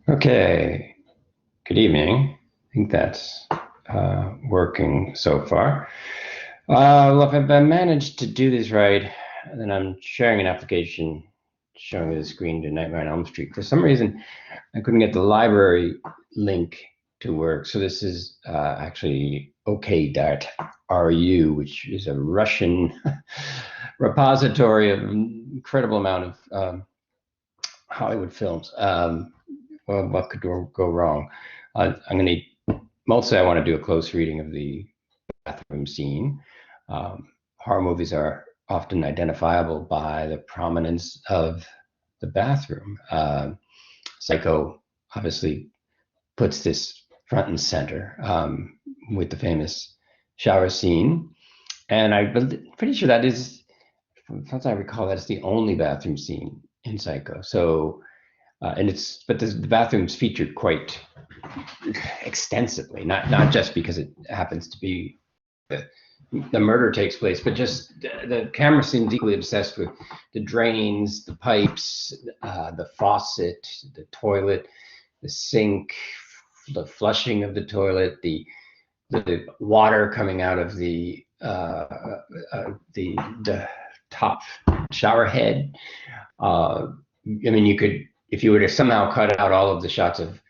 Okay, good evening. I think that's working so far. Well, if I managed to do this right, then I'm sharing an application showing the screen to Nightmare on Elm Street. For some reason, I couldn't get the library link to work. So this is actually OK.ru, which is a Russian repository of an incredible amount of Hollywood films. Well, what could go wrong? I'm going to mostly I want to do a close reading of the bathroom scene. Horror movies are often identifiable by the prominence of the bathroom. Psycho obviously puts this front and center with the famous shower scene, and I'm pretty sure that is, as I recall, that's the only bathroom scene in Psycho. So, and it's but the bathroom's featured quite extensively, not just because it happens to be the murder takes place, but just the camera seems equally obsessed with the drains, the pipes, the faucet, the toilet, the sink, the flushing of the toilet, the water coming out of the top shower head. I mean, you could, if you were to somehow cut out all of the shots of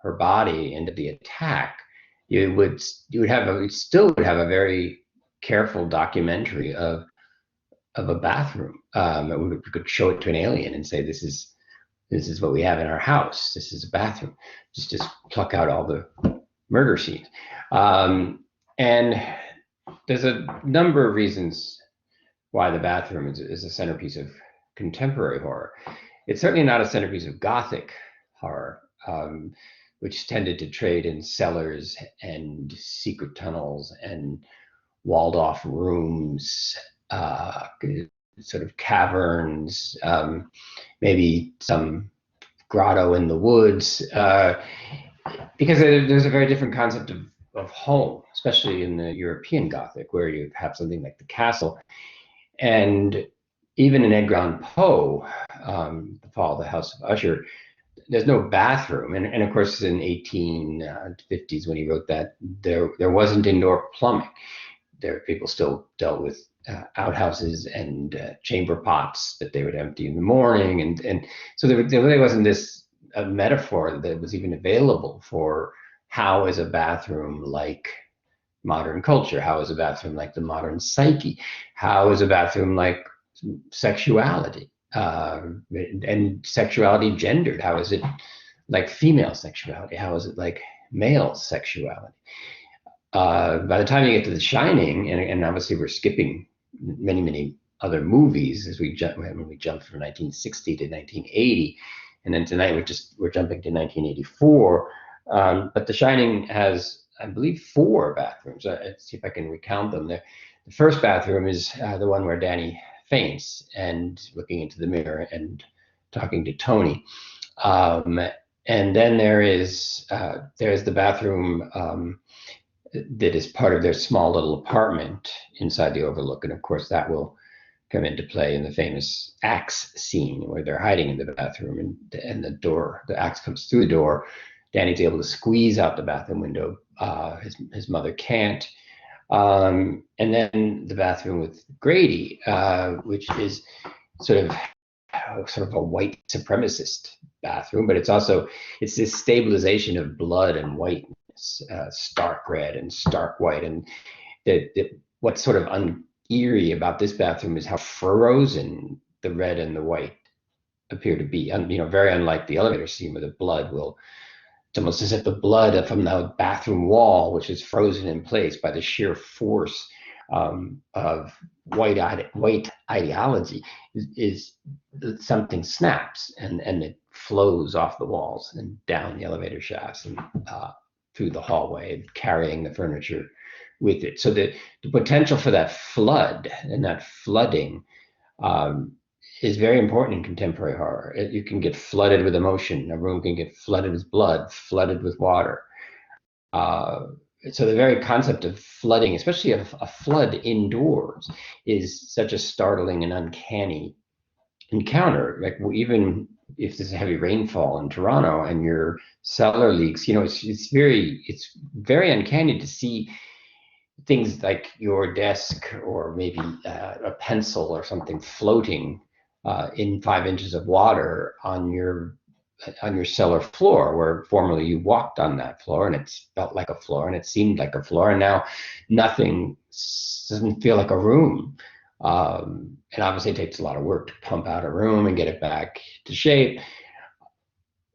her body into the attack, you still would have a very careful documentary of a bathroom. We could show it to an alien and say, this is what we have in our house. This is a bathroom. Just pluck out all the murder scenes. And there's a number of reasons why the bathroom is a centerpiece of contemporary horror. It's certainly not a centerpiece of Gothic horror, which tended to trade in cellars and secret tunnels and walled off rooms, sort of caverns, maybe some grotto in the woods, because there's a very different concept of home, especially in the European Gothic, where you have something like the castle. And even in Edgar Allan Poe, The Fall of the House of Usher, there's no bathroom. And of course, in 1850s, when he wrote that, there wasn't indoor plumbing. People still dealt with outhouses and chamber pots that they would empty in the morning. And so there really wasn't this metaphor that was even available for how is a bathroom like modern culture? How is a bathroom like the modern psyche? How is a bathroom like sexuality? And sexuality gendered? How is it like female sexuality? How is it like male sexuality? By the time you get to The Shining, and obviously we're skipping many other movies as when we jump from 1960 to 1980, and then tonight we're jumping to 1984. But The Shining has, I believe, 4 bathrooms. Let's see if I can recount them. The first bathroom is the one where Danny faints and looking into the mirror and talking to Tony. And then there's the bathroom that is part of their small little apartment inside the Overlook. And of course, that will come into play in the famous axe scene where they're hiding in the bathroom and the axe comes through the door. Danny's able to squeeze out the bathroom window. His mother can't. And then the bathroom with Grady, which is sort of a white supremacist bathroom, but it's this stabilization of blood and whiteness, stark red and stark white. And what's sort of eerie about this bathroom is how frozen the red and the white appear to be. Very unlike the elevator scene where the blood will. It's almost as if the blood from the bathroom wall, which is frozen in place by the sheer force of white ideology, is something snaps and it flows off the walls and down the elevator shafts and through the hallway, carrying the furniture with it. So the potential for that flood and that flooding is very important in contemporary horror. You can get flooded with emotion. A room can get flooded with blood, flooded with water. So the very concept of flooding, especially a flood indoors, is such a startling and uncanny encounter. Like even if there's a heavy rainfall in Toronto and your cellar leaks, it's very uncanny to see things like your desk or maybe a pencil or something floating in 5 inches of water on your cellar floor, where formerly you walked on that floor and it felt like a floor and it seemed like a floor, and now nothing doesn't feel like a room. And obviously it takes a lot of work to pump out a room and get it back to shape.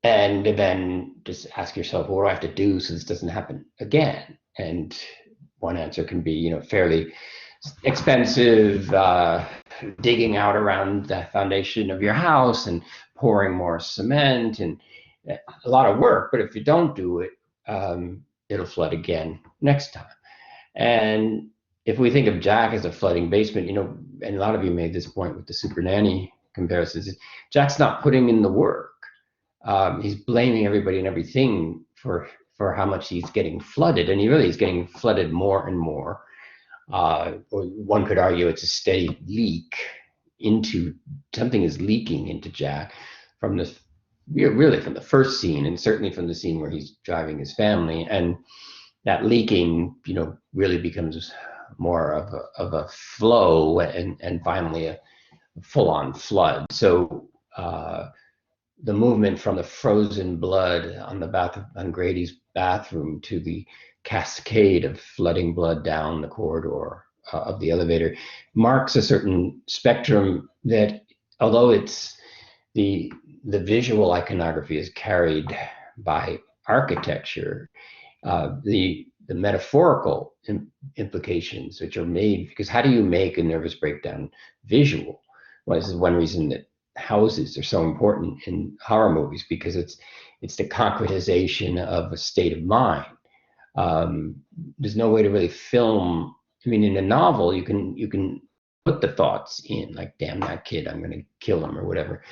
And then just ask yourself, well, what do I have to do so this doesn't happen again? And one answer can be, fairly expensive, digging out around the foundation of your house and pouring more cement, and a lot of work. But if you don't do it, it'll flood again next time. And if we think of Jack as a flooding basement, and a lot of you made this point with the super nanny comparisons, Jack's not putting in the work. He's blaming everybody and everything for how much he's getting flooded, and he's getting flooded more and more. Or one could argue it's a steady leak into something is leaking into Jack from from the first scene, and certainly from the scene where he's driving his family, and that leaking, really becomes more of a flow, and finally a full-on flood. So the movement from the frozen blood on Grady's bathroom to the cascade of flooding blood down the corridor of the elevator marks a certain spectrum that, although it's the visual iconography is carried by architecture, the metaphorical implications which are made, because how do you make a nervous breakdown visual? Well, this is one reason that houses are so important in horror movies, because it's the concretization of a state of mind. There's no way to really film. I mean, in a novel, you can put the thoughts in, like, damn that kid, I'm going to kill him, or whatever.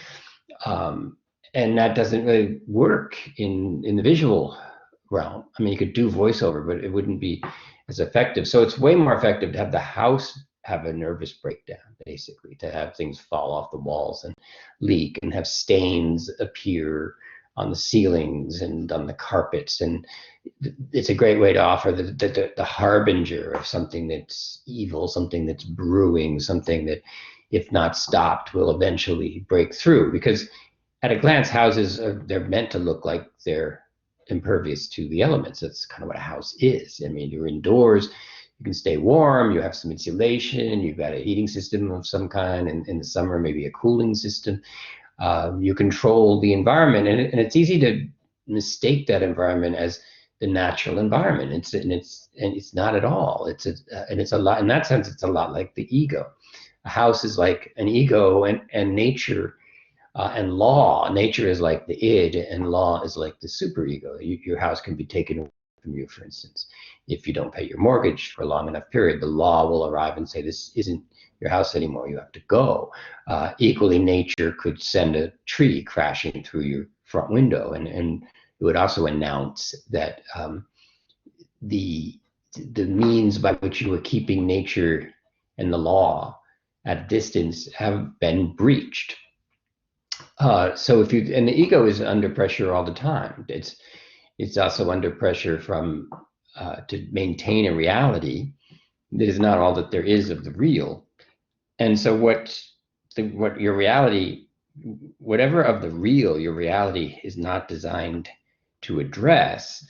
And that doesn't really work in the visual realm. I mean, you could do voiceover, but it wouldn't be as effective. So it's way more effective to have the house have a nervous breakdown, basically, to have things fall off the walls and leak, and have stains appear on the ceilings and on the carpets. And it's a great way to offer the harbinger of something that's evil, something that's brewing, something that, if not stopped, will eventually break through. Because at a glance, houses they're meant to look like they're impervious to the elements. That's kind of what a house is. I mean, you're indoors, you can stay warm, you have some insulation, you've got a heating system of some kind, and in the summer, maybe a cooling system. You control the environment, and it's easy to mistake that environment as the natural environment. It's not at all. It's a lot, in that sense, it's a lot like the ego. A house is like an ego, and nature and law. Nature is like the id, and law is like the superego. Your house can be taken away from you, for instance. If you don't pay your mortgage for a long enough period, the law will arrive and say, this isn't your house anymore, you have to go. Equally, nature could send a tree crashing through your front window, and it would also announce that the means by which you were keeping nature and the law at a distance have been breached. So and the ego is under pressure all the time. It's also under pressure from to maintain a reality that is not all that there is of the real. And so what your reality, whatever of the real your reality is not designed to address,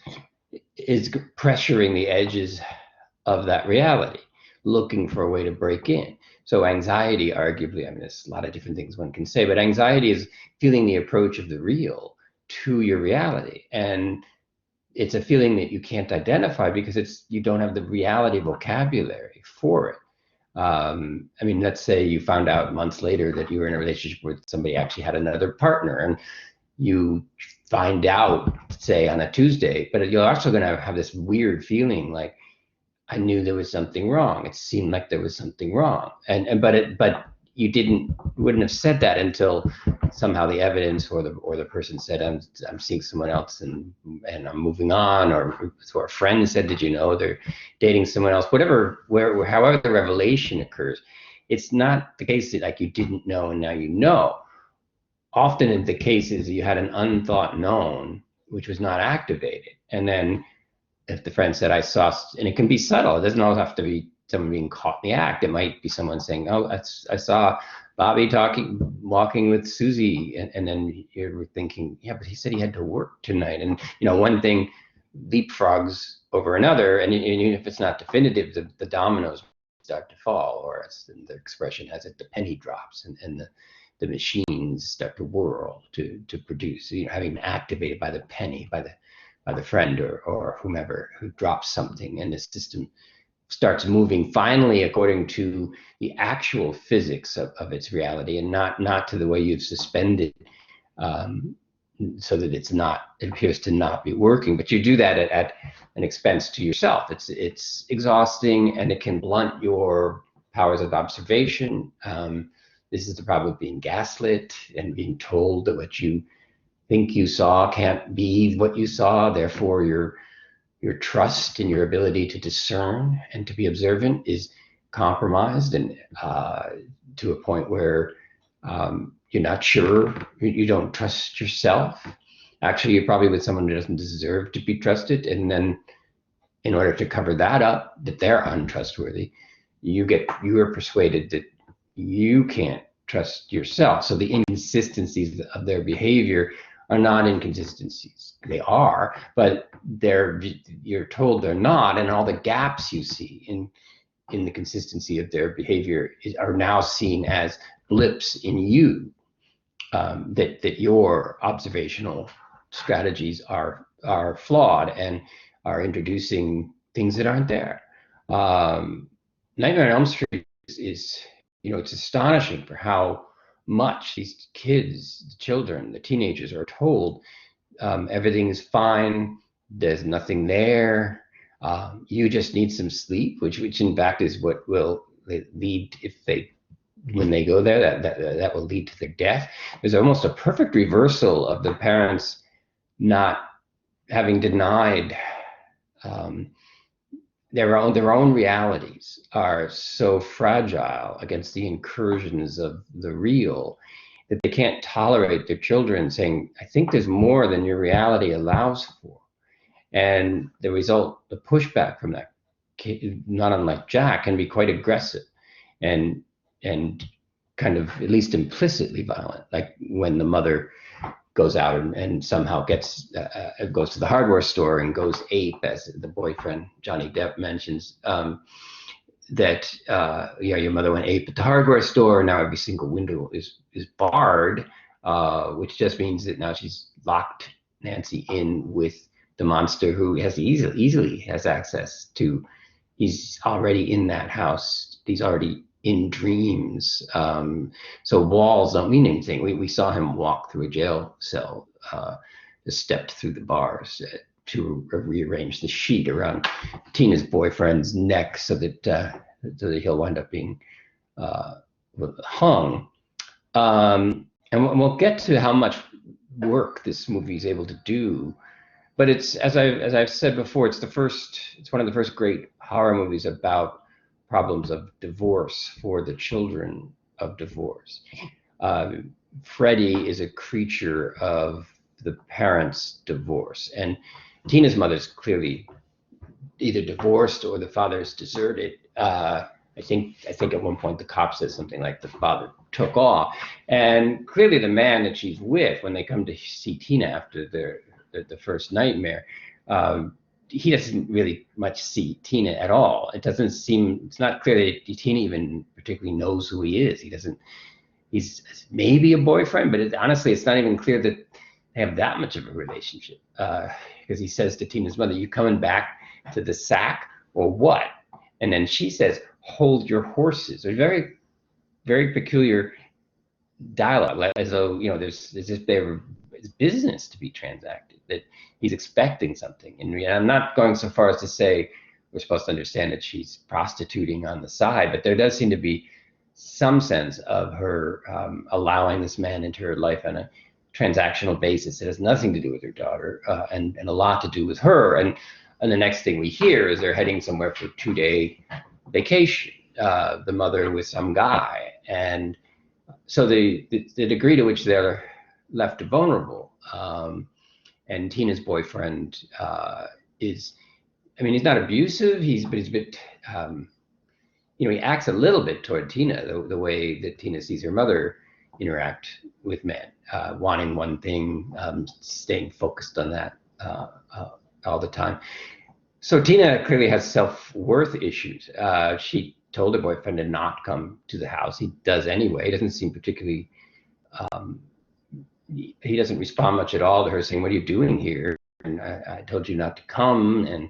is pressuring the edges of that reality, looking for a way to break in. So anxiety, arguably, I mean, there's a lot of different things one can say, but anxiety is feeling the approach of the real to your reality. And it's a feeling that you can't identify because you don't have the reality vocabulary for it. I mean, let's say you found out months later that you were in a relationship where somebody actually had another partner, and you find out, say, on a Tuesday, but you're also going to have this weird feeling like, I knew there was something wrong. It seemed like there was something wrong, but you wouldn't have said that until somehow the evidence or the person said, I'm seeing someone else and I'm moving on, or a friend said, did you know they're dating someone else? Whatever, however the revelation occurs, it's not the case that like you didn't know and now you know. Often in the cases you had an unthought known which was not activated, and then if the friend said I saw, and it can be subtle, it doesn't always have to be someone being caught in the act. It might be someone saying, oh, I saw Bobby walking with Susie, and then you're thinking, yeah, but he said he had to work tonight, and one thing leapfrogs over another, and even if it's not definitive, the dominoes start to fall, or as the expression has it, the penny drops, and the machines start to whirl to produce, having been activated by the penny, by the friend or whomever who drops something, and the system starts moving finally according to the actual physics of its reality, and not to the way you've suspended, so that it appears to not be working. But you do that at an expense to yourself. It's exhausting, and it can blunt your powers of observation. This is the problem of being gaslit and being told that what you think you saw can't be what you saw. Therefore, your trust and your ability to discern and to be observant is compromised, and to a point where you're not sure, you don't trust yourself. Actually, you're probably with someone who doesn't deserve to be trusted, and then in order to cover that up, that they're untrustworthy, you are persuaded that you can't trust yourself. So the inconsistencies of their behavior are not inconsistencies. They are, but you're told they're not, and all the gaps you see in the consistency of their behavior are now seen as blips in you, that your observational strategies are flawed and are introducing things that aren't there. Nightmare on Elm Street is it's astonishing for how much these kids, the children, the teenagers are told everything is fine, there's nothing there, you just need some sleep, which in fact is what will lead, when they go there, that will lead to their death. There's almost a perfect reversal of the parents not having denied their own realities are so fragile against the incursions of the real that they can't tolerate their children saying, I think there's more than your reality allows for. And the result, the pushback from that kid, not unlike Jack, can be quite aggressive and kind of at least implicitly violent, like when the mother goes out and somehow goes to the hardware store and goes ape, as the boyfriend Johnny Depp mentions, that your mother went ape at the hardware store, and now every single window is barred, which just means that now she's locked Nancy in with the monster who has easily has access to. He's already in that house. He's already in dreams. So walls don't mean anything. We saw him walk through a jail cell, just stepped through the bars to rearrange the sheet around Tina's boyfriend's neck so that he'll wind up being hung. And we'll get to how much work this movie is able to do. But it's, as I've said before, it's one of the first great horror movies about problems of divorce for the children of divorce. Freddie is a creature of the parents' divorce, and Tina's mother's clearly either divorced or the father's deserted. I think at one point the cop says something like the father took off, and clearly the man that she's with when they come to see Tina after the first nightmare, he doesn't really much see Tina at all. It's not clear that Tina even particularly knows who he is. He's maybe a boyfriend, but honestly, it's not even clear that they have that much of a relationship. Because he says to Tina's mother, you coming back to the sack or what? And then she says, hold your horses. A very, very peculiar dialogue, as though, as if they were business to be transacted, that he's expecting something. And I'm not going so far as to say we're supposed to understand that she's prostituting on the side, but there does seem to be some sense of her allowing this man into her life on a transactional basis. It has nothing to do with her daughter, and a lot to do with her. And the next thing we hear is they're heading somewhere for a 2-day vacation. the mother with some guy, and so the degree to which they're left vulnerable, and Tina's boyfriend is, I mean, he's not abusive. But he's a bit, he acts a little bit toward Tina, the way that Tina sees her mother interact with men, wanting one thing, staying focused on that all the time. So Tina clearly has self-worth issues. She told her boyfriend to not come to the house. He does anyway. He doesn't seem particularly, he doesn't respond much at all to her saying, "What are you doing here? And I told you not to come." And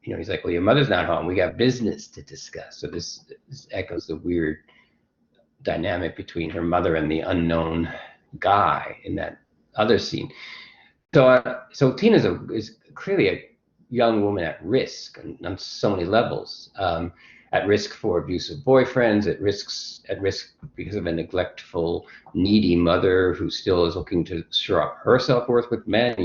he's like, "Well, your mother's not home. We got business to discuss." So this echoes the weird dynamic between her mother and the unknown guy in that other scene. So Tina is clearly a young woman at risk on so many levels. At risk for abusive boyfriends, at risk because of a neglectful, needy mother who still is looking to shore up her self-worth with men,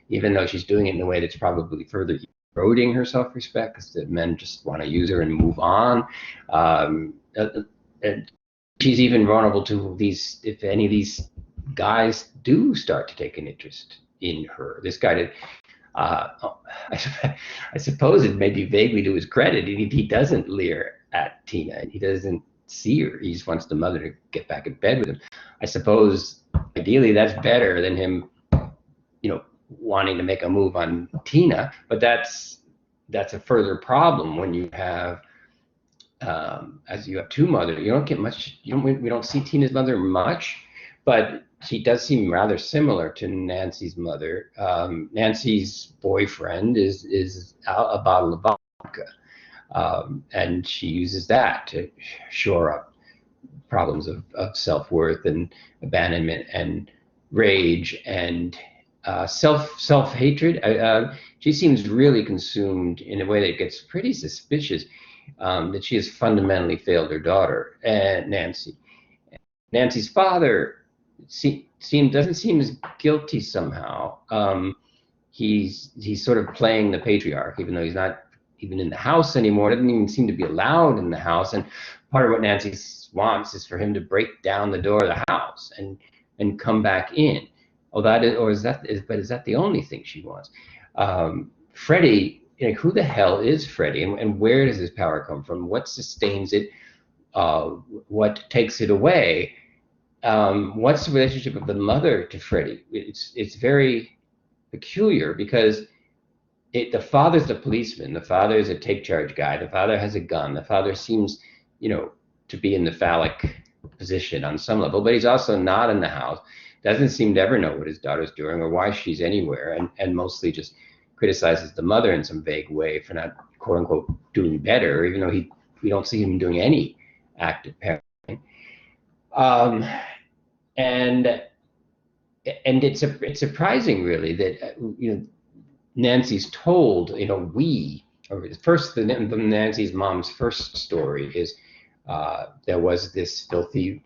even though she's doing it in a way that's probably further eroding her self-respect, because the men just want to use her and move on. And she's even vulnerable to these, if any of these guys do start to take an interest in her. This guy did. I suppose it may be vaguely to his credit. He doesn't leer at Tina. He doesn't see her. He just wants the mother to get back in bed with him. I suppose ideally that's better than him, wanting to make a move on Tina. But that's a further problem when you have, as you have two mothers. You don't get much. We don't see Tina's mother much, but she does seem rather similar to Nancy's mother. Nancy's boyfriend is a bottle of vodka, and she uses that to shore up problems of self-worth and abandonment and rage and self-hatred. She seems really consumed in a way that gets pretty suspicious, that she has fundamentally failed her daughter, Nancy. Nancy's father doesn't seem as guilty somehow. He's sort of playing the patriarch, even though he's not even in the house anymore. Doesn't even seem to be allowed in the house. And part of what Nancy wants is for him to break down the door of the house and come back in. Is that the only thing she wants? Freddie, who the hell is Freddie, and where does his power come from? What sustains it? What takes it away? What's the relationship of the mother to Freddie? It's very peculiar, because the father's the policeman. The father is a take charge guy. The father has a gun. The father seems, to be in the phallic position on some level, but he's also not in the house. Doesn't seem to ever know what his daughter's doing or why she's anywhere, and mostly just criticizes the mother in some vague way for not, quote unquote, doing better, even though we don't see him doing any active parenting. And it's surprising, really, that Nancy's told, Nancy's mom's first story is there was this filthy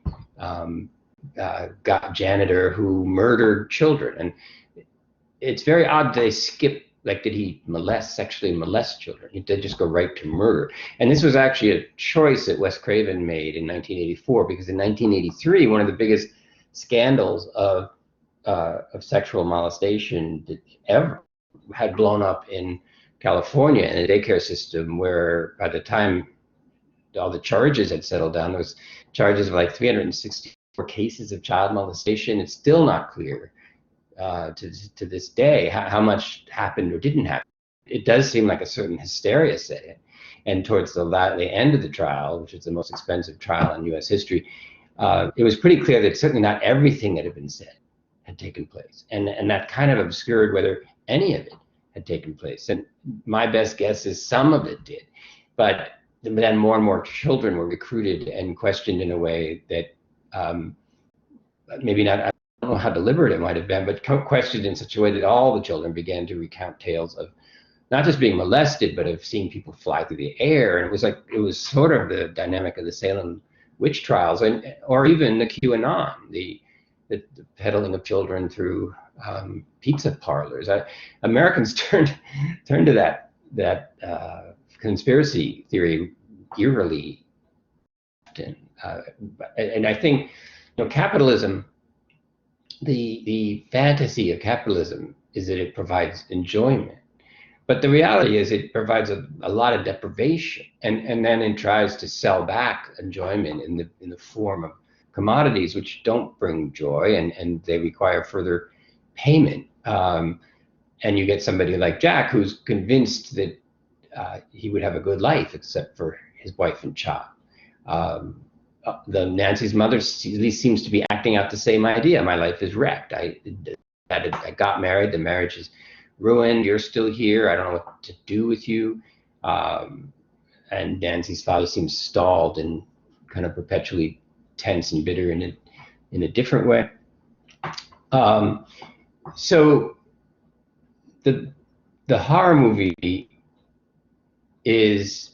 janitor who murdered children, and it's very odd they skip. Like, did he sexually molest children? He did just go right to murder. And this was actually a choice that Wes Craven made in 1984, because in 1983, one of the biggest scandals of sexual molestation that ever had blown up in California in a daycare system, where by the time all the charges had settled down, there was charges of like 364 cases of child molestation. It's still not clear to this day how much happened or didn't happen. It does seem like a certain hysteria set in, and towards the end of the trial, which is the most expensive trial in U.S. history, it was pretty clear that certainly not everything that had been said had taken place, and that kind of obscured whether any of it had taken place. And my best guess is some of it did, but then more and more children were recruited and questioned in a way that maybe not. I don't know how deliberate it might have been, but questioned in such a way that all the children began to recount tales of not just being molested, but of seeing people fly through the air. And it was sort of the dynamic of the Salem witch trials, or even the QAnon, the peddling of children through pizza parlors. Americans turned to that conspiracy theory eerily often. And I think, capitalism, the fantasy of capitalism is that it provides enjoyment. But the reality is it provides a lot of deprivation, and then it tries to sell back enjoyment in the form of commodities which don't bring joy, and they require further payment. And you get somebody like Jack who's convinced that he would have a good life except for his wife and child. The Nancy's mother at least seems to be acting out the same idea. My life is wrecked. I got married. The marriage is ruined. You're still here. I don't know what to do with you. And Nancy's father seems stalled and kind of perpetually tense and bitter in a different way. So the horror movie is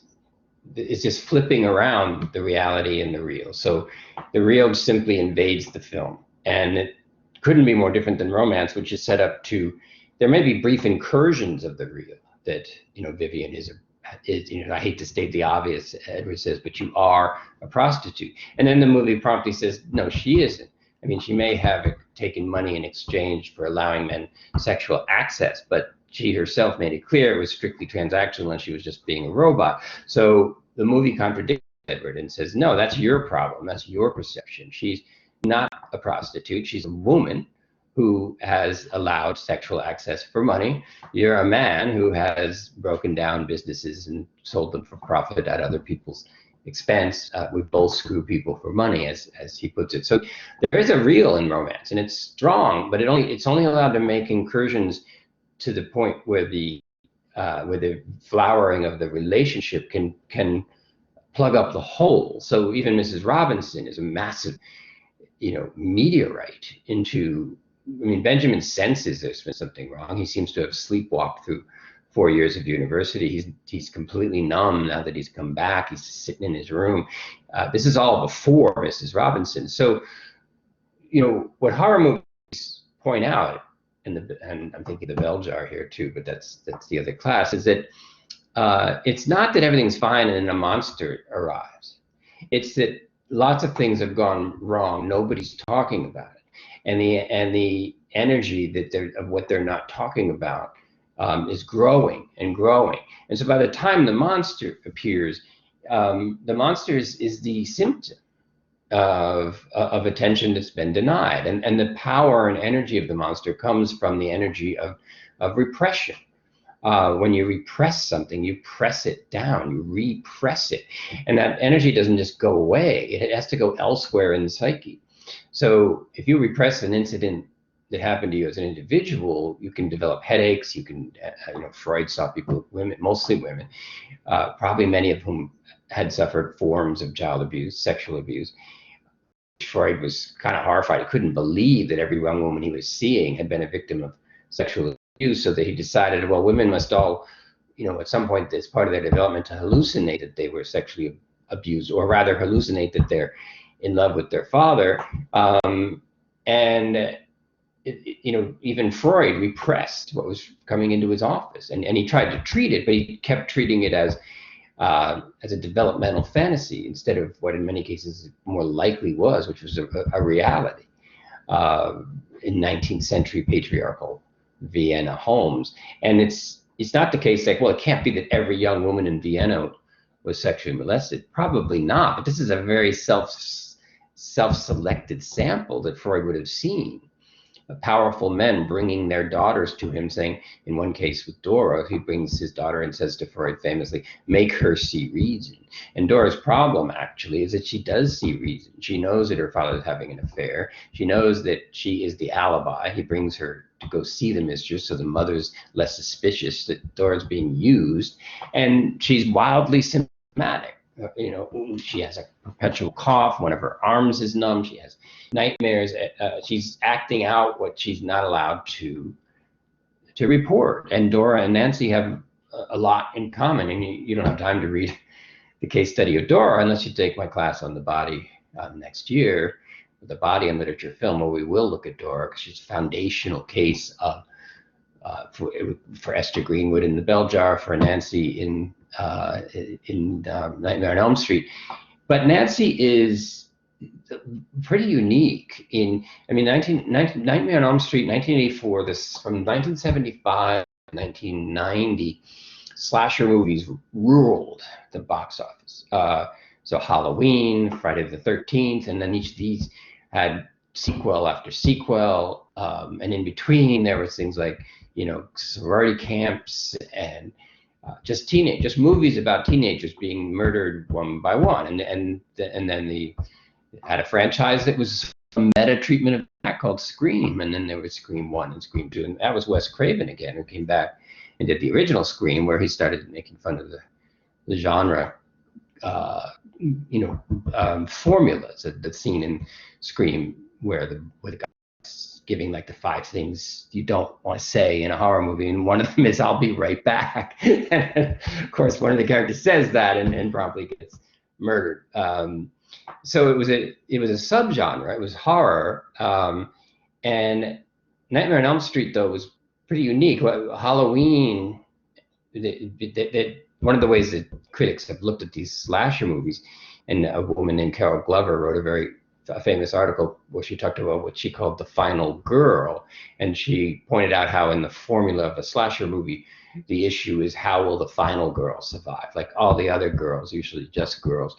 just flipping around the reality and the real. So the real simply invades the film, and it couldn't be more different than romance, which is set up to. There may be brief incursions of the real that, Vivian is, I hate to state the obvious, Edward says, but you are a prostitute. And then the movie promptly says, no, she isn't. I mean, she may have taken money in exchange for allowing men sexual access, but she herself made it clear it was strictly transactional and she was just being a robot. So the movie contradicts Edward and says, no, that's your problem. That's your perception. She's not a prostitute. She's a woman who has allowed sexual access for money. You're a man who has broken down businesses and sold them for profit at other people's expense. We both screw people for money, as he puts it. So there is a real in romance, and it's strong, but it's only allowed to make incursions to the point where the flowering of the relationship can plug up the hole. So even Mrs. Robinson is a massive, meteorite into. I mean, Benjamin senses there's been something wrong. He seems to have sleepwalked through 4 years of university. He's completely numb now that he's come back. He's sitting in his room. This is all before Mrs. Robinson. So, what horror movies point out, and I'm thinking the bell jar here too, but that's the other class, is that it's not that everything's fine and then a monster arrives. It's that lots of things have gone wrong. Nobody's talking about it. And the energy of what they're not talking about is growing and growing. And so by the time the monster appears, the monster is the symptom of attention that's been denied. And the power and energy of the monster comes from the energy of repression. When you repress something, you press it down, you repress it. And that energy doesn't just go away. It has to go elsewhere in the psyche. So if you repress an incident that happened to you as an individual, you can develop headaches. You can, Freud saw people, women, mostly women, probably many of whom had suffered forms of child abuse, sexual abuse. Freud was kind of horrified. He couldn't believe that every young woman he was seeing had been a victim of sexual abuse, so that he decided, well, women must all, at some point as part of their development to hallucinate that they were sexually abused, or rather hallucinate that they're in love with their father. Even Freud repressed what was coming into his office, and he tried to treat it, but he kept treating it as a developmental fantasy instead of what in many cases more likely was, which was a reality in 19th century patriarchal Vienna homes. And it's not the case like, well, it can't be that every young woman in Vienna was sexually molested. Probably not, but this is a very self-selected sample that Freud would have seen. Powerful men bringing their daughters to him, saying, in one case with Dora, he brings his daughter and says to Freud famously, make her see reason. And Dora's problem actually is that she does see reason. She knows that her father is having an affair. She knows that she is the alibi. He brings her to go see the mistress, so the mother's less suspicious that Dora's being used. And she's wildly symptomatic. She has a perpetual cough. One of her arms is numb. She has nightmares. She's acting out what she's not allowed to report. And Dora and Nancy have a lot in common. And you don't have time to read the case study of Dora unless you take my class on the body next year, the body and literature film, where we will look at Dora, because she's a foundational case of for Esther Greenwood in The Bell Jar, for Nancy in in Nightmare on Elm Street. But Nancy is pretty unique in, I mean, Nightmare on Elm Street, 1984, this from 1975 to 1990, slasher movies ruled the box office. So Halloween, Friday the 13th, and then each of these had sequel after sequel, and in between there was things like, you know, sorority camps and just movies about teenagers being murdered one by one, and then the had a franchise that was a meta treatment of that called Scream, and then there was Scream 1 and Scream 2, and that was Wes Craven again, who came back and did the original Scream, where he started making fun of the genre, formulas. The scene in Scream where the guy's giving like the 5 things you don't want to say in a horror movie, and one of them is "I'll be right back." And of course, one of the characters says that and promptly gets murdered. So it was a subgenre. It was horror, and Nightmare on Elm Street though was pretty unique. Halloween, one of the ways that critics have looked at these slasher movies, and a woman named Carol Glover wrote a very famous article where she talked about what she called the final girl, and she pointed out how in the formula of a slasher movie, the issue is how will the final girl survive? Like all the other girls, usually just girls.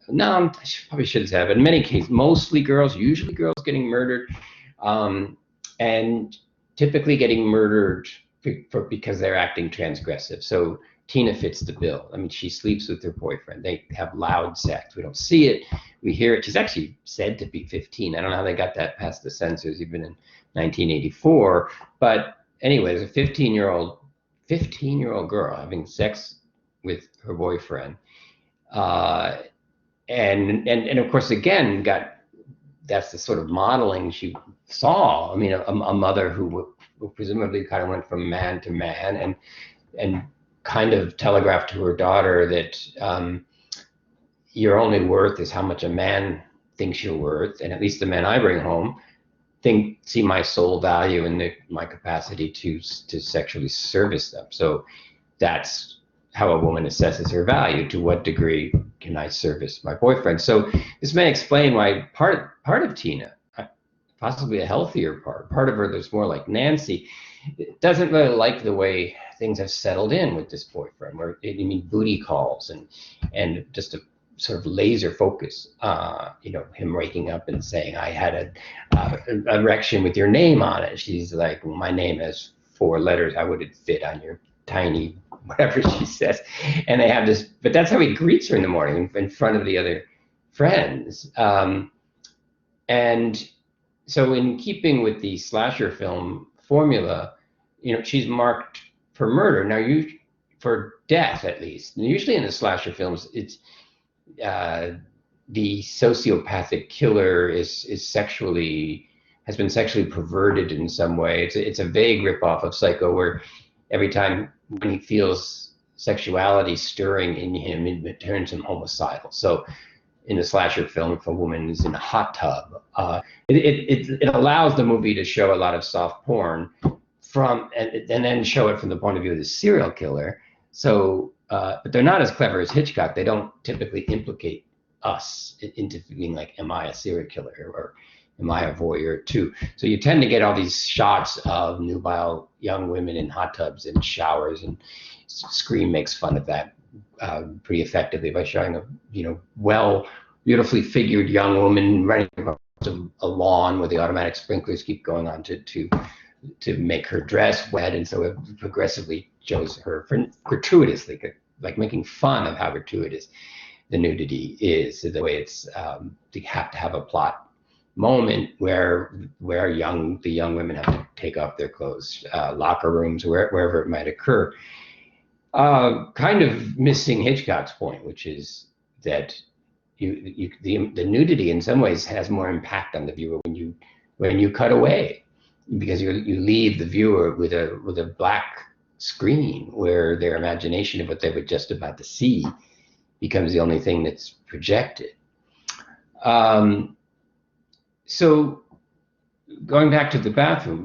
No, I probably shouldn't say that, but in many cases, mostly girls, usually girls getting murdered, and typically getting murdered because they're acting transgressive. So Tina fits the bill. I mean, she sleeps with her boyfriend. They have loud sex. We don't see it. We hear it. She's actually said to be 15. I don't know how they got that past the censors, even in 1984. But anyway, there's a 15-year-old girl having sex with her boyfriend. And of course, again, that's the sort of modeling she saw. I mean, a mother who presumably kind of went from man to man and kind of telegraphed to her daughter that your only worth is how much a man thinks you're worth, and at least the men I bring home see my soul value and my capacity to sexually service them. So that's how a woman assesses her value. To what degree can I service my boyfriend? So this may explain why part of Tina, possibly a healthier part of her that's more like Nancy, doesn't really like the way things have settled in with this boyfriend, where booty calls and just a sort of laser focus. Him waking up and saying, "I had an erection with your name on it." She's like, "Well, my name has 4 letters. How would it fit on your tiny," whatever she says. And they have this, but that's how he greets her in the morning in front of the other friends. And so in keeping with the slasher film formula, she's marked for murder. Now, for death, at least. And usually in the slasher films, it's the sociopathic killer has been sexually perverted in some way. It's a vague ripoff of Psycho, where every time when he feels sexuality stirring in him, it turns him homicidal. So in a slasher film, if a woman is in a hot tub, it allows the movie to show a lot of soft porn and then show it from the point of view of the serial killer. So, but they're not as clever as Hitchcock. They don't typically implicate us into being like, am I a serial killer, or am I a voyeur too? So you tend to get all these shots of nubile young women in hot tubs and showers, and Scream makes fun of that pretty effectively by showing a beautifully figured young woman running across a lawn where the automatic sprinklers keep going on to make her dress wet, and so it progressively shows her gratuitously, like making fun of how gratuitous the nudity is. So the way it's you have to have a plot moment where the young women have to take off their clothes, locker rooms, wherever it might occur. Kind of missing Hitchcock's point, which is that the nudity in some ways has more impact on the viewer when you cut away, because you leave the viewer with a black screen where their imagination of what they were just about to see becomes the only thing that's projected. So going back to the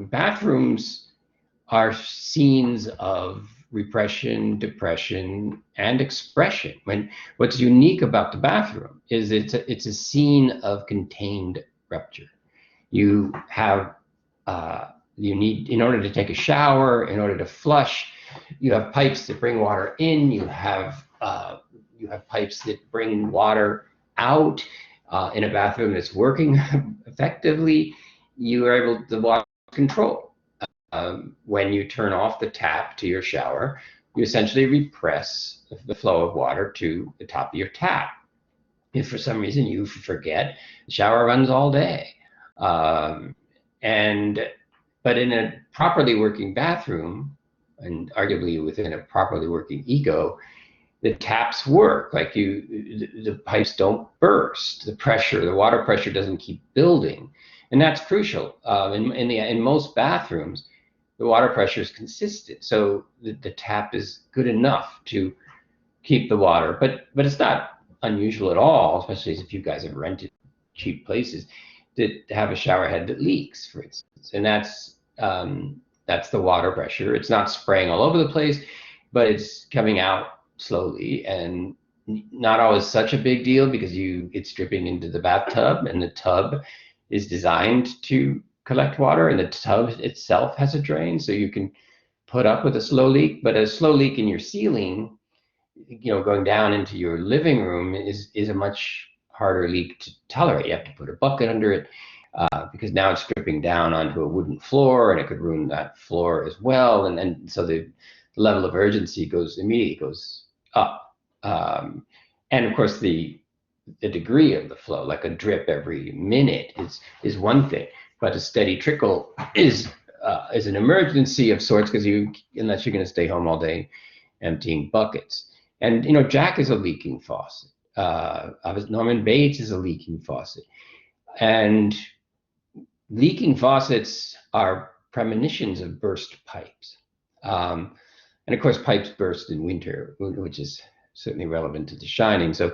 bathrooms are scenes of repression, depression, and expression. What's unique about the bathroom is it's a scene of contained rupture. You have you need, in order to take a shower, in order to flush, you have pipes that bring water in. You have pipes that bring water out. In a bathroom that's working effectively, you are able to water control. When you turn off the tap to your shower, you essentially repress the flow of water to the top of your tap. If for some reason you forget, the shower runs all day. But in a properly working bathroom, and arguably within a properly working ego, the taps work. Like the pipes don't burst. The water pressure doesn't keep building, and that's crucial. In most bathrooms, the water pressure is consistent, so the tap is good enough to keep the water. But it's not unusual at all, especially if you guys have rented cheap places, to have a shower head that leaks, for instance, and that's the water pressure. It's not spraying all over the place, but it's coming out slowly, and not always such a big deal because it's dripping into the bathtub, and the tub is designed to collect water, and the tub itself has a drain, so you can put up with a slow leak. But a slow leak in your ceiling, going down into your living room is a much harder leak to tolerate. You have to put a bucket under it because now it's dripping down onto a wooden floor, and it could ruin that floor as well. And so the level of urgency immediately goes up. And of course, the degree of the flow, like a drip every minute, is one thing, but a steady trickle is an emergency of sorts, because unless you're going to stay home all day emptying buckets. And Jack is a leaking faucet. Norman Bates is a leaking faucet, and leaking faucets are premonitions of burst pipes. And of course, pipes burst in winter, which is certainly relevant to The Shining. So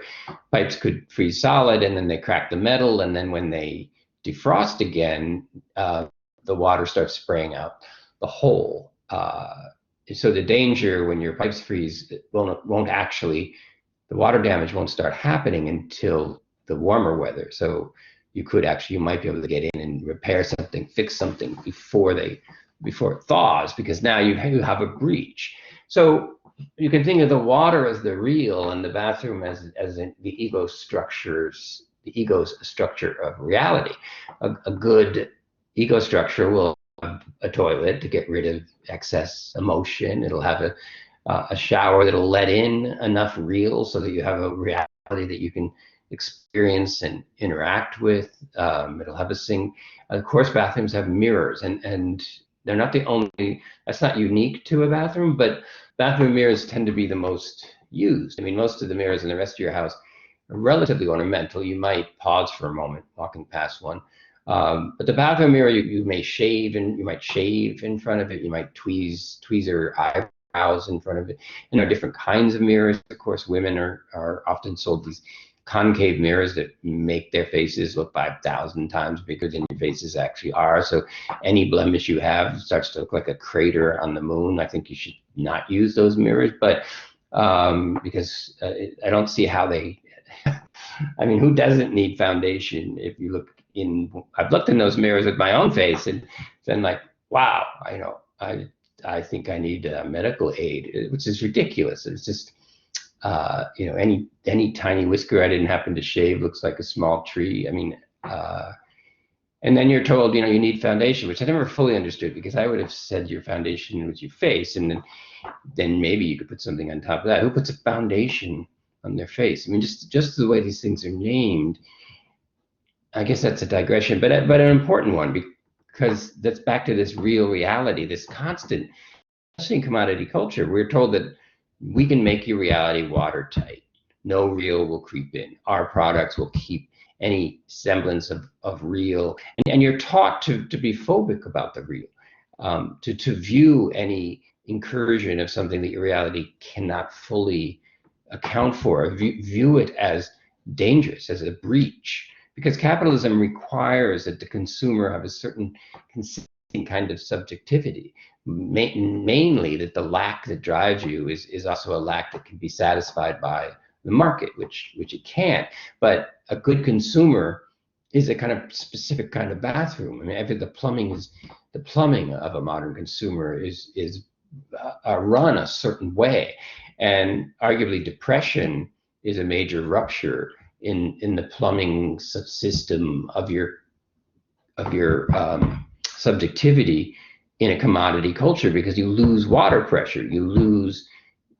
pipes could freeze solid, and then they crack the metal, and then when they defrost again, the water starts spraying out the hole. So the danger when your pipes freeze, the water damage won't start happening until the warmer weather. So you might be able to get in and repair something, fix something before it thaws, because now you have a breach. So you can think of the water as the real, and the bathroom as the ego's structure of reality. A good ego structure will have a toilet to get rid of excess emotion. It'll have a shower that'll let in enough real so that you have a reality that you can experience and interact with. It'll have a sink. Of course, bathrooms have mirrors, and they're not the only. That's not unique to a bathroom, but bathroom mirrors tend to be the most used. I mean, most of the mirrors in the rest of your house are relatively ornamental. You might pause for a moment walking past one. But the bathroom mirror, you might shave in front of it. You might tweezer eyebrows in front of it. And there are different kinds of mirrors. Of course, women are often sold these concave mirrors that make their faces look 5,000 times bigger than your faces actually are. So any blemish you have starts to look like a crater on the moon. I think you should not use those mirrors, but because I don't see how they. I mean, who doesn't need foundation? If you look I've looked in those mirrors with my own face and been like, wow, I think I need medical aid, which is ridiculous. It's just, any tiny whisker I didn't happen to shave looks like a small tree. I mean, and then you're told, you need foundation, which I never fully understood, because I would have said your foundation was your face, and then maybe you could put something on top of that. Who puts a foundation on their face? I mean, just the way these things are named. I guess that's a digression, but an important one, because that's back to this real reality, this constant, especially in commodity culture. We're told that we can make your reality watertight. No real will creep in. Our products will keep any semblance of real. And you're taught to be phobic about the real, to view any incursion of something that your reality cannot fully account for, view it as dangerous, as a breach. Because capitalism requires that the consumer have a certain consistent kind of subjectivity. mainly that the lack that drives you is also a lack that can be satisfied by the market, which it can't. But a good consumer is a kind of specific kind of bathroom. I mean, the plumbing of a modern consumer is run a certain way, and arguably depression is a major rupture in the plumbing system of your subjectivity in a commodity culture, because you lose water pressure, you lose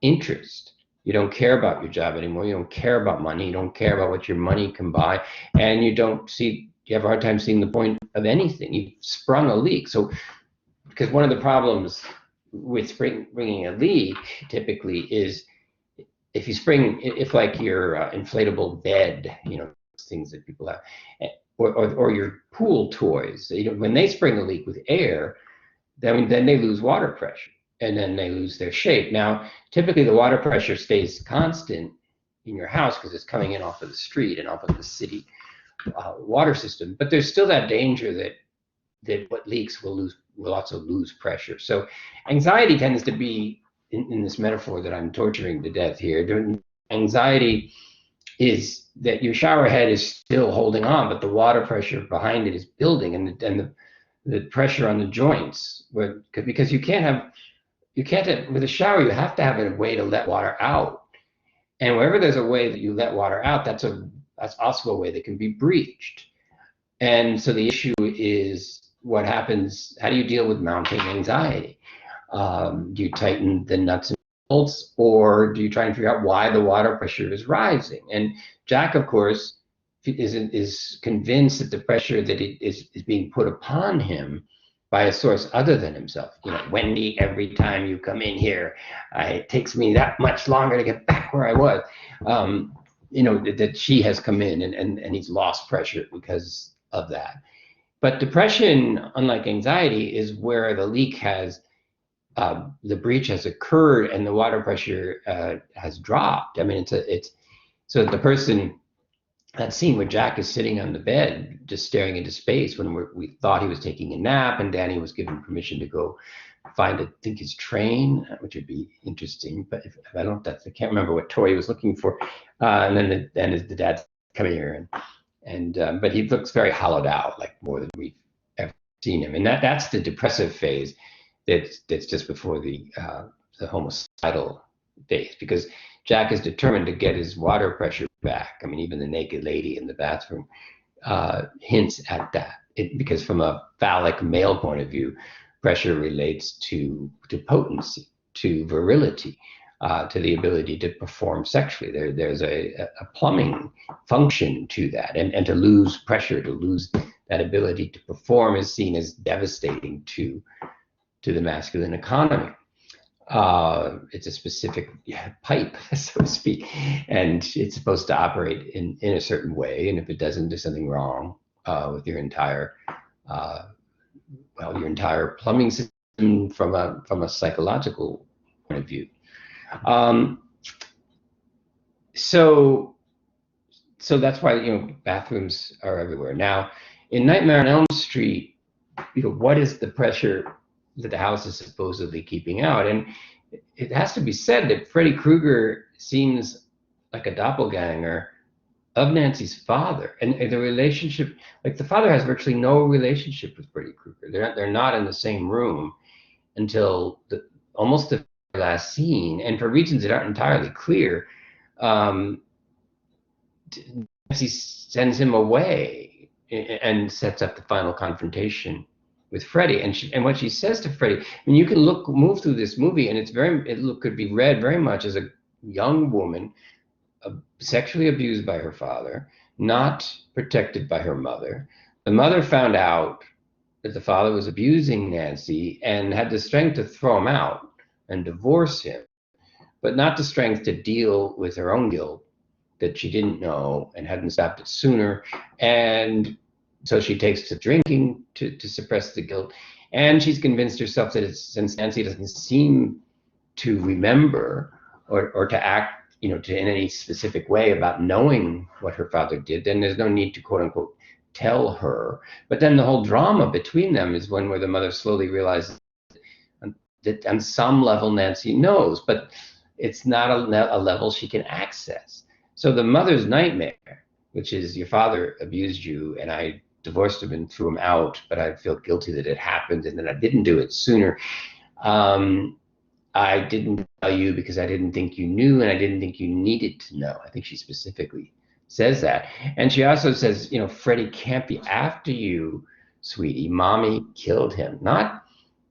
interest. You don't care about your job anymore. You don't care about money. You don't care about what your money can buy, and you have a hard time seeing the point of anything. You've sprung a leak. So, because one of the problems with bringing a leak typically is if like your inflatable bed, things that people have, or your pool toys, when they spring a leak with air, then they lose water pressure, and then they lose their shape. Now, typically the water pressure stays constant in your house because it's coming in off of the street and off of the city water system, but there's still that danger that what leaks will also lose pressure. So anxiety tends to be, in this metaphor that I'm torturing to death here, anxiety is that your shower head is still holding on, but the water pressure behind it is building, and the pressure on the joints, because you can't have with a shower, you have to have a way to let water out, and wherever there's a way that you let water out, that's also a way that can be breached. And so the issue is, what happens? How do you deal with mounting anxiety? Do you tighten the nuts and bolts, or do you try and figure out why the water pressure is rising? And Jack, of course, is convinced that the pressure that is being put upon him by a source other than himself. Wendy, every time you come in here, it takes me that much longer to get back where I was. That she has come in and he's lost pressure because of that. But depression, unlike anxiety, is where the leak the breach has occurred and the water pressure has dropped. I mean, so the person, that scene where Jack is sitting on the bed, just staring into space when we thought he was taking a nap, and Danny was given permission to go find, I think, his train, which would be interesting. But if I can't remember what toy he was looking for. And then the dad's coming here, but he looks very hollowed out, like more than we've ever seen him. And that's the depressive phase. That's just before the homicidal phase, because Jack is determined to get his water pressure back. I mean, even the naked lady in the bathroom hints at that. Because from a phallic male point of view, pressure relates to potency, to virility, to the ability to perform sexually. There's a plumbing function to that, and to lose pressure, to lose that ability to perform, is seen as devastating to the masculine economy. It's a specific pipe, so to speak, and it's supposed to operate in a certain way. And if it doesn't, there's something wrong with your entire plumbing system from a psychological point of view. So that's why bathrooms are everywhere now. In Nightmare on Elm Street, what is the pressure that the house is supposedly keeping out? And it has to be said that Freddy Krueger seems like a doppelganger of Nancy's father, and the relationship, like the father has virtually no relationship with Freddy Krueger. They're not in the same room until almost the last scene, and for reasons that aren't entirely clear, Nancy sends him away and sets up the final confrontation with Freddie, and what she says to Freddie. I mean, you can move through this movie, and it could be read very much as a young woman sexually abused by her father, not protected by her mother. The mother found out that the father was abusing Nancy and had the strength to throw him out and divorce him, but not the strength to deal with her own guilt that she didn't know and hadn't stopped it sooner. And so she takes to drinking to suppress the guilt. And she's convinced herself that since Nancy doesn't seem to remember or to act, in any specific way about knowing what her father did, then there's no need to, quote unquote, tell her. But then the whole drama between them is one where the mother slowly realizes that on some level Nancy knows, but it's not a level she can access. So the mother's nightmare, which is your father abused you and I divorced him and threw him out, but I feel guilty that it happened and that I didn't do it sooner. I didn't tell you because I didn't think you knew and I didn't think you needed to know. I think she specifically says that. And she also says, you know, Freddie can't be after you, sweetie. Mommy killed him. Not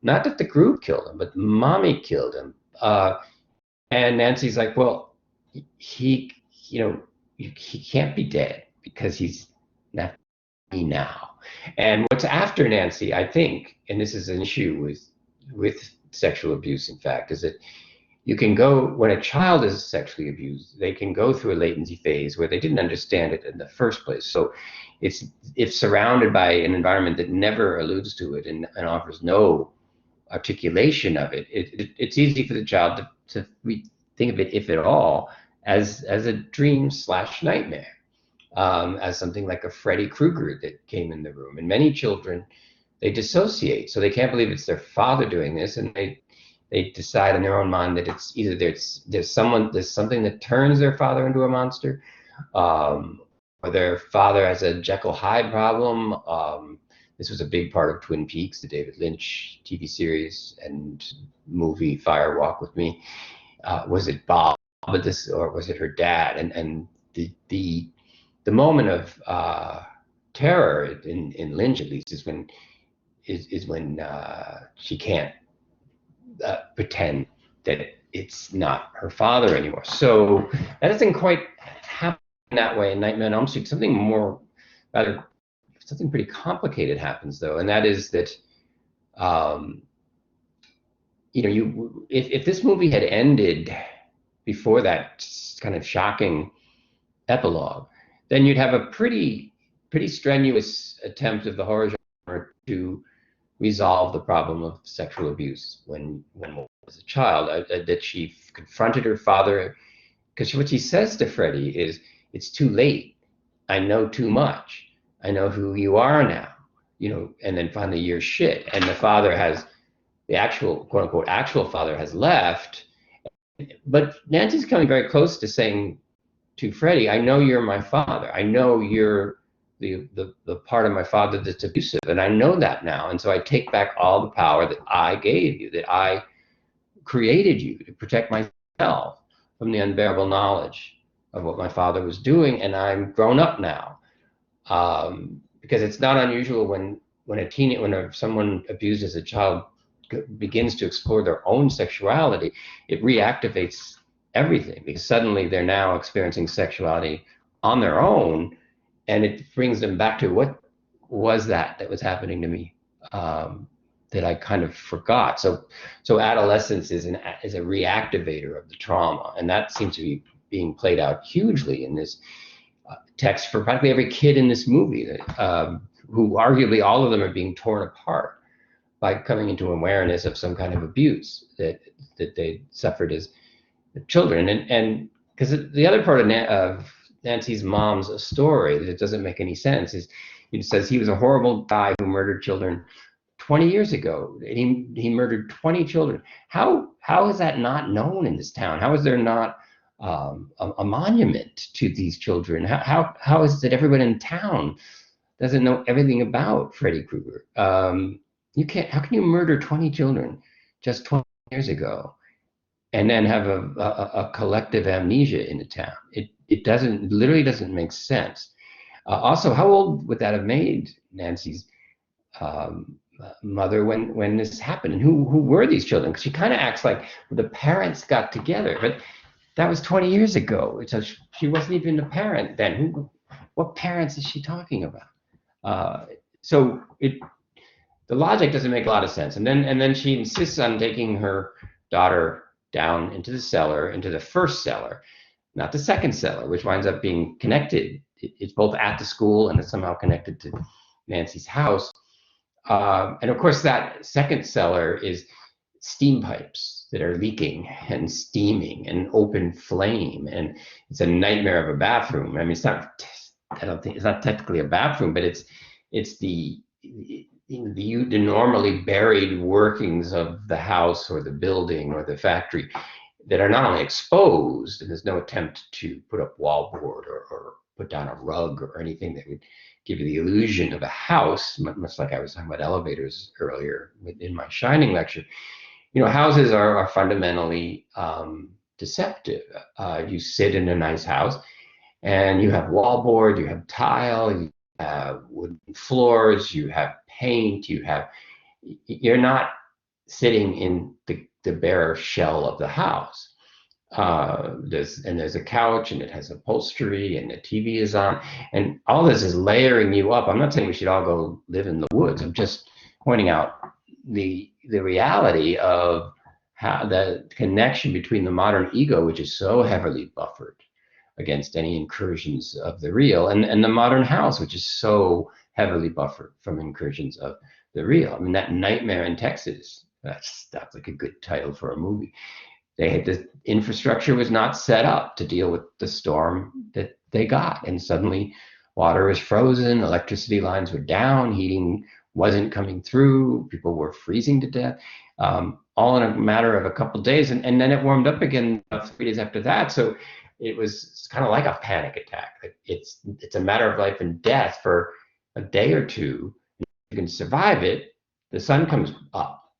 that the group killed him, but mommy killed him. And Nancy's like, well, he, you know, he can't be dead because he's not me now. And what's after Nancy, I think, and this is an issue with sexual abuse, in fact, is that you can go, when a child is sexually abused, they can go through a latency phase where they didn't understand it in the first place. So it's surrounded by an environment that never alludes to it and offers no articulation of it. It's easy for the child to think of it, if at all, as a dream / nightmare, as something like a Freddy Krueger that came in the room. And many children, they dissociate, so they can't believe it's their father doing this, and they decide in their own mind that it's either there's something that turns their father into a monster, or their father has a Jekyll Hyde problem. This was a big part of Twin Peaks, the David Lynch TV series and movie Fire Walk with Me. Was it Bob, or was it her dad? And the moment of terror in Lynch, at least, is when she can't pretend that it's not her father anymore. So that doesn't quite happen that way in Nightmare on Elm Street. Something pretty complicated happens, though, and that is that, you know, if this movie had ended before that kind of shocking epilogue, then you'd have a pretty strenuous attempt of the horror genre to resolve the problem of sexual abuse when was a child, that she confronted her father, because what she says to Freddie is, it's too late, I know too much, I know who you are now, you know. And then finally, you're shit, and the father has, the actual quote unquote actual father has left, but Nancy's coming very close to saying to Freddie, I know you're my father, I know you're the part of my father that's abusive, and I know that now, and so I take back all the power that I gave you, that I created you to protect myself from the unbearable knowledge of what my father was doing, and I'm grown up now. Because it's not unusual when someone abused as a child begins to explore their own sexuality, it reactivates everything, because suddenly they're now experiencing sexuality on their own, and it brings them back to what was that was happening to me, that I kind of forgot. So adolescence is a reactivator of the trauma, and that seems to be being played out hugely in this text for practically every kid in this movie, who arguably all of them are being torn apart by coming into awareness of some kind of abuse that they suffered as children. And because the other part of Nancy's mom's story that it doesn't make any sense is, it says he was a horrible guy who murdered children 20 years ago. He murdered 20 children. How is that not known in this town? How is there not a monument to these children? How is it everyone in town doesn't know everything about Freddy Krueger? You can't. How can you murder 20 children just 20 years ago, and then have a collective amnesia in the town? It literally doesn't make sense. Also, how old would that have made Nancy's mother when this happened, and who were these children? Because she kind of acts like the parents got together, but that was 20 years ago. So she wasn't even a parent then. What parents is she talking about? So the logic doesn't make a lot of sense. And then she insists on taking her daughter down into the cellar, into the first cellar, not the second cellar, which winds up being connected. It's both at the school and it's somehow connected to Nancy's house. And of course, that second cellar is steam pipes that are leaking and steaming and open flame, and it's a nightmare of a bathroom. I mean, it's not technically a bathroom, but it's the the normally buried workings of the house or the building or the factory that are not only exposed, and there's no attempt to put up wallboard or put down a rug or anything that would give you the illusion of a house, much like I was talking about elevators earlier in my Shining lecture. Houses are fundamentally deceptive. You sit in a nice house and you have wallboard, you have tile, you have wooden floors, you have paint, you're not sitting in the bare shell of the house. There's a couch and it has upholstery and the TV is on, and all this is layering you up. I'm not saying we should all go live in the woods. I'm just pointing out the reality of how the connection between the modern ego, which is so heavily buffered against any incursions of the real, and the modern house, which is so heavily buffered from incursions of the real. I mean, that Nightmare in Texas, that's like a good title for a movie. The infrastructure was not set up to deal with the storm that they got, and suddenly water was frozen, electricity lines were down, heating wasn't coming through, people were freezing to death, all in a matter of a couple of days, and then it warmed up again 3 days after that. So it was kind of like a panic attack. It's a matter of life and death for a day or two. If you can survive it, the sun comes up,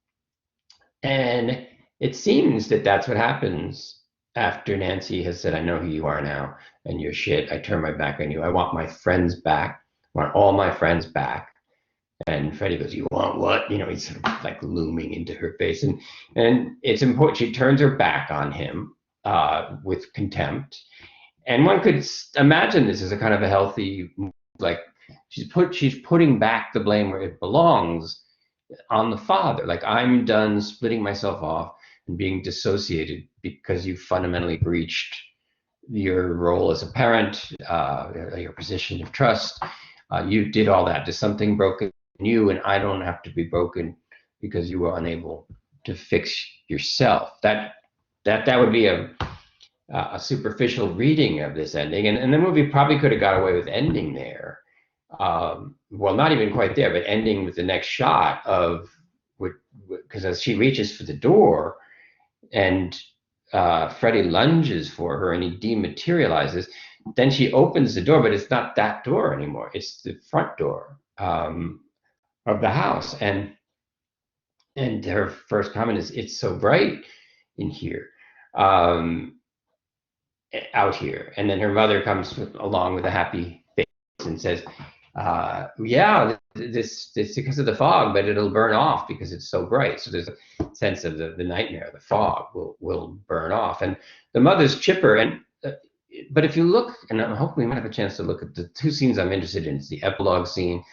and it seems that that's what happens after Nancy has said, "I know who you are now, and you're shit. I turn my back on you. I want my friends back. I want all my friends back." And Freddie goes, "You want what?" He's sort of like looming into her face. And it's important. She turns her back on him with contempt. And one could imagine this as a kind of a healthy, like she's putting back the blame where it belongs on the father. Like, I'm done splitting myself off and being dissociated because you fundamentally breached your role as a parent, your position of trust. You did all that. There's something broken in you, and I don't have to be broken because you were unable to fix yourself. That would be a superficial reading of this ending, and the movie probably could have got away with ending there. Well, not even quite there, but ending with the next shot of, because as she reaches for the door and Freddie lunges for her and he dematerializes, then she opens the door, but it's not that door anymore. It's the front door of the house, and her first comment is, "It's so bright in here, out here." And then her mother comes along with a happy face and says, "Yeah, this because of the fog, but it'll burn off because it's so bright." So there's a sense of the nightmare. The fog will burn off, and the mother's chipper. And but if you look, and hopefully we might have a chance to look at the two scenes I'm interested in, it's the epilogue scene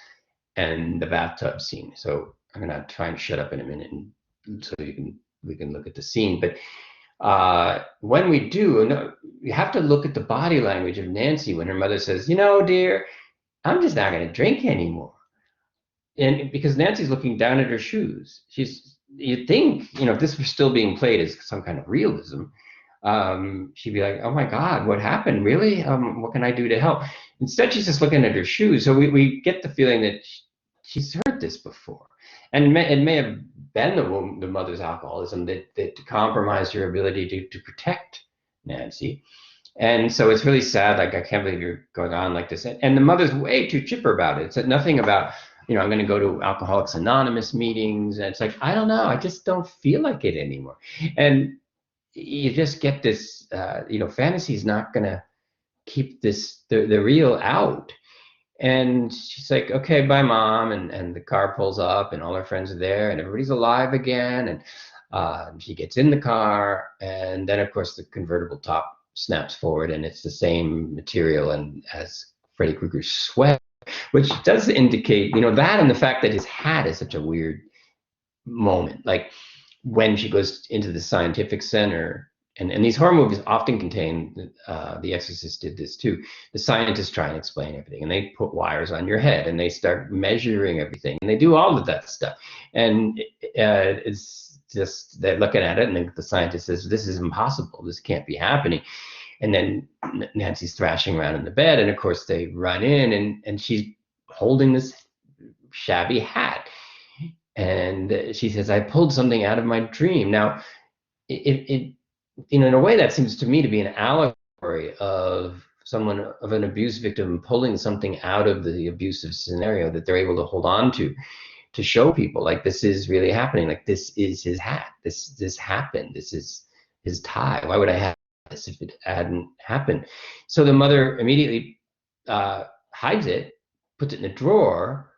and the bathtub scene. So I'm gonna try and shut up in a minute, and so we can look at the scene. But when we do, you have to look at the body language of Nancy when her mother says, "Dear, I'm just not going to drink anymore." And because Nancy's looking down at her shoes, you'd think, if this were still being played as some kind of realism, she'd be like, "Oh my God, what happened? Really? What can I do to help?" Instead, she's just looking at her shoes. So we get the feeling that she's heard this before. And it may have been the mother's alcoholism that compromised her ability to protect Nancy. And so it's really sad. Like, I can't believe you're going on like this. And the mother's way too chipper about it. It said nothing about, I'm going to go to Alcoholics Anonymous meetings. And it's like, I don't know. I just don't feel like it anymore. And you just get this, fantasy's not going to keep the real out. And she's like, "Okay, bye, Mom." And the car pulls up and all her friends are there and everybody's alive again. And she gets in the car. And then, of course, the convertible top snaps forward and it's the same material and as Freddy Krueger's sweat, which does indicate, that, and the fact that his hat is such a weird moment. Like, when she goes into the scientific center, and these horror movies often contain, The Exorcist did this too, the scientists try and explain everything, and they put wires on your head and they start measuring everything, and they do all of that stuff. And it's just, they're looking at it, and the scientist says, "This is impossible. This can't be happening." And then Nancy's thrashing around in the bed, and of course they run in, and she's holding this shabby hat. And she says, I pulled something out of my dream. Now, it in a way, that seems to me to be an allegory of someone, of an abuse victim, pulling something out of the abusive scenario that they're able to hold on to show people, like, this is really happening. Like, this is his hat. This happened. This is his tie. Why would I have this if it hadn't happened? So the mother immediately hides it, puts it in a drawer.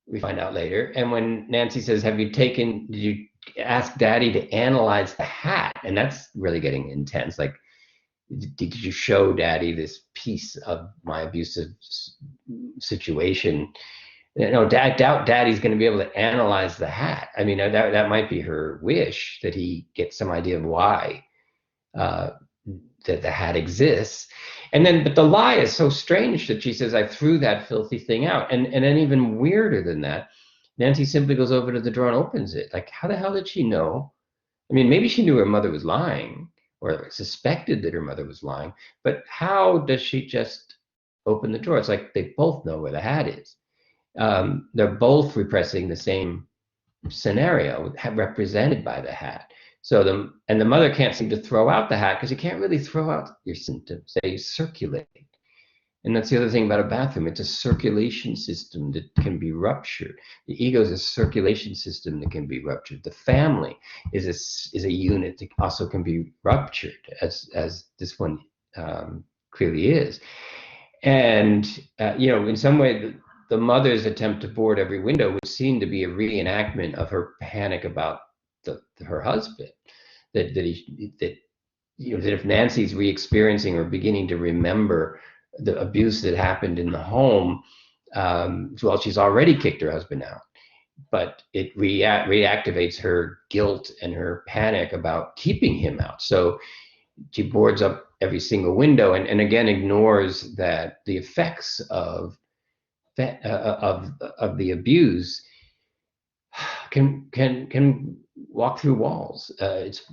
We find out later. And when Nancy says, did you ask Daddy to analyze the hat? And that's really getting intense. Like, did you show Daddy this piece of my abusive situation? I doubt Daddy's going to be able to analyze the hat. I mean, that might be her wish, that he gets some idea of why that the hat exists. And then, but the lie is so strange that she says, I threw that filthy thing out. And then even weirder than that, Nancy simply goes over to the drawer and opens it. Like, how the hell did she know? I mean, maybe she knew her mother was lying, or suspected that her mother was lying, but how does she just open the drawer? It's like they both know where the hat is. They're both repressing the same scenario represented by the hat. So the mother can't seem to throw out the hat, because you can't really throw out your symptoms. They circulate. And that's the other thing about a bathroom. It's a circulation system that can be ruptured. The ego is a circulation system that can be ruptured. The family is a unit that also can be ruptured, as this one clearly is. And in some way, the mother's attempt to board every window would seem to be a reenactment of her panic about her husband. That if Nancy's re-experiencing or beginning to remember the abuse that happened in the home, well, she's already kicked her husband out, but it reactivates her guilt and her panic about keeping him out. So she boards up every single window, and again ignores that the effects of the abuse can walk through walls. It's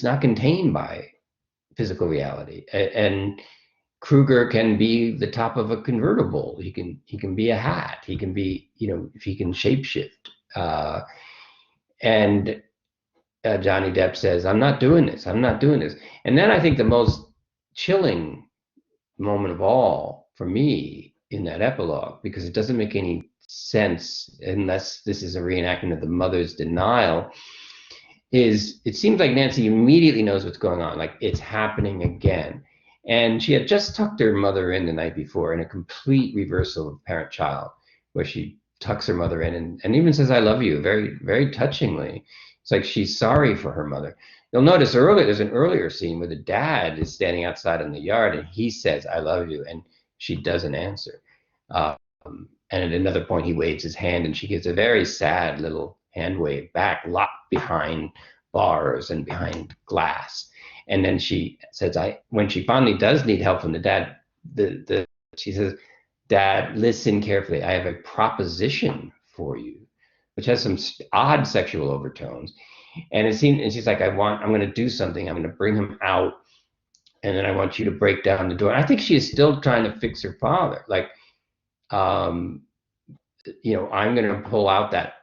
not contained by physical reality. And Krueger can be the top of a convertible. He can be a hat. He can be, if he can shapeshift. And Johnny Depp says, I'm not doing this. I'm not doing this. And then I think the most chilling moment of all for me in that epilogue, because it doesn't make any sense unless this is a reenactment of the mother's denial, is it seems like Nancy immediately knows what's going on. Like, it's happening again. And she had just tucked her mother in the night before, in a complete reversal of parent-child, where she tucks her mother in and even says, I love you, very, very touchingly. It's like she's sorry for her mother. You'll notice there's an earlier scene where the dad is standing outside in the yard and he says, I love you, and she doesn't answer. And at another point, he waves his hand and she gives a very sad little hand wave back, locked behind bars and behind glass. And then she says, when she finally does need help from the dad, she says, Dad, listen carefully. I have a proposition for you, which has some odd sexual overtones. And she's like, I'm going to do something. I'm going to bring him out, and then I want you to break down the door. And I think she is still trying to fix her father. Like, I'm going to pull out that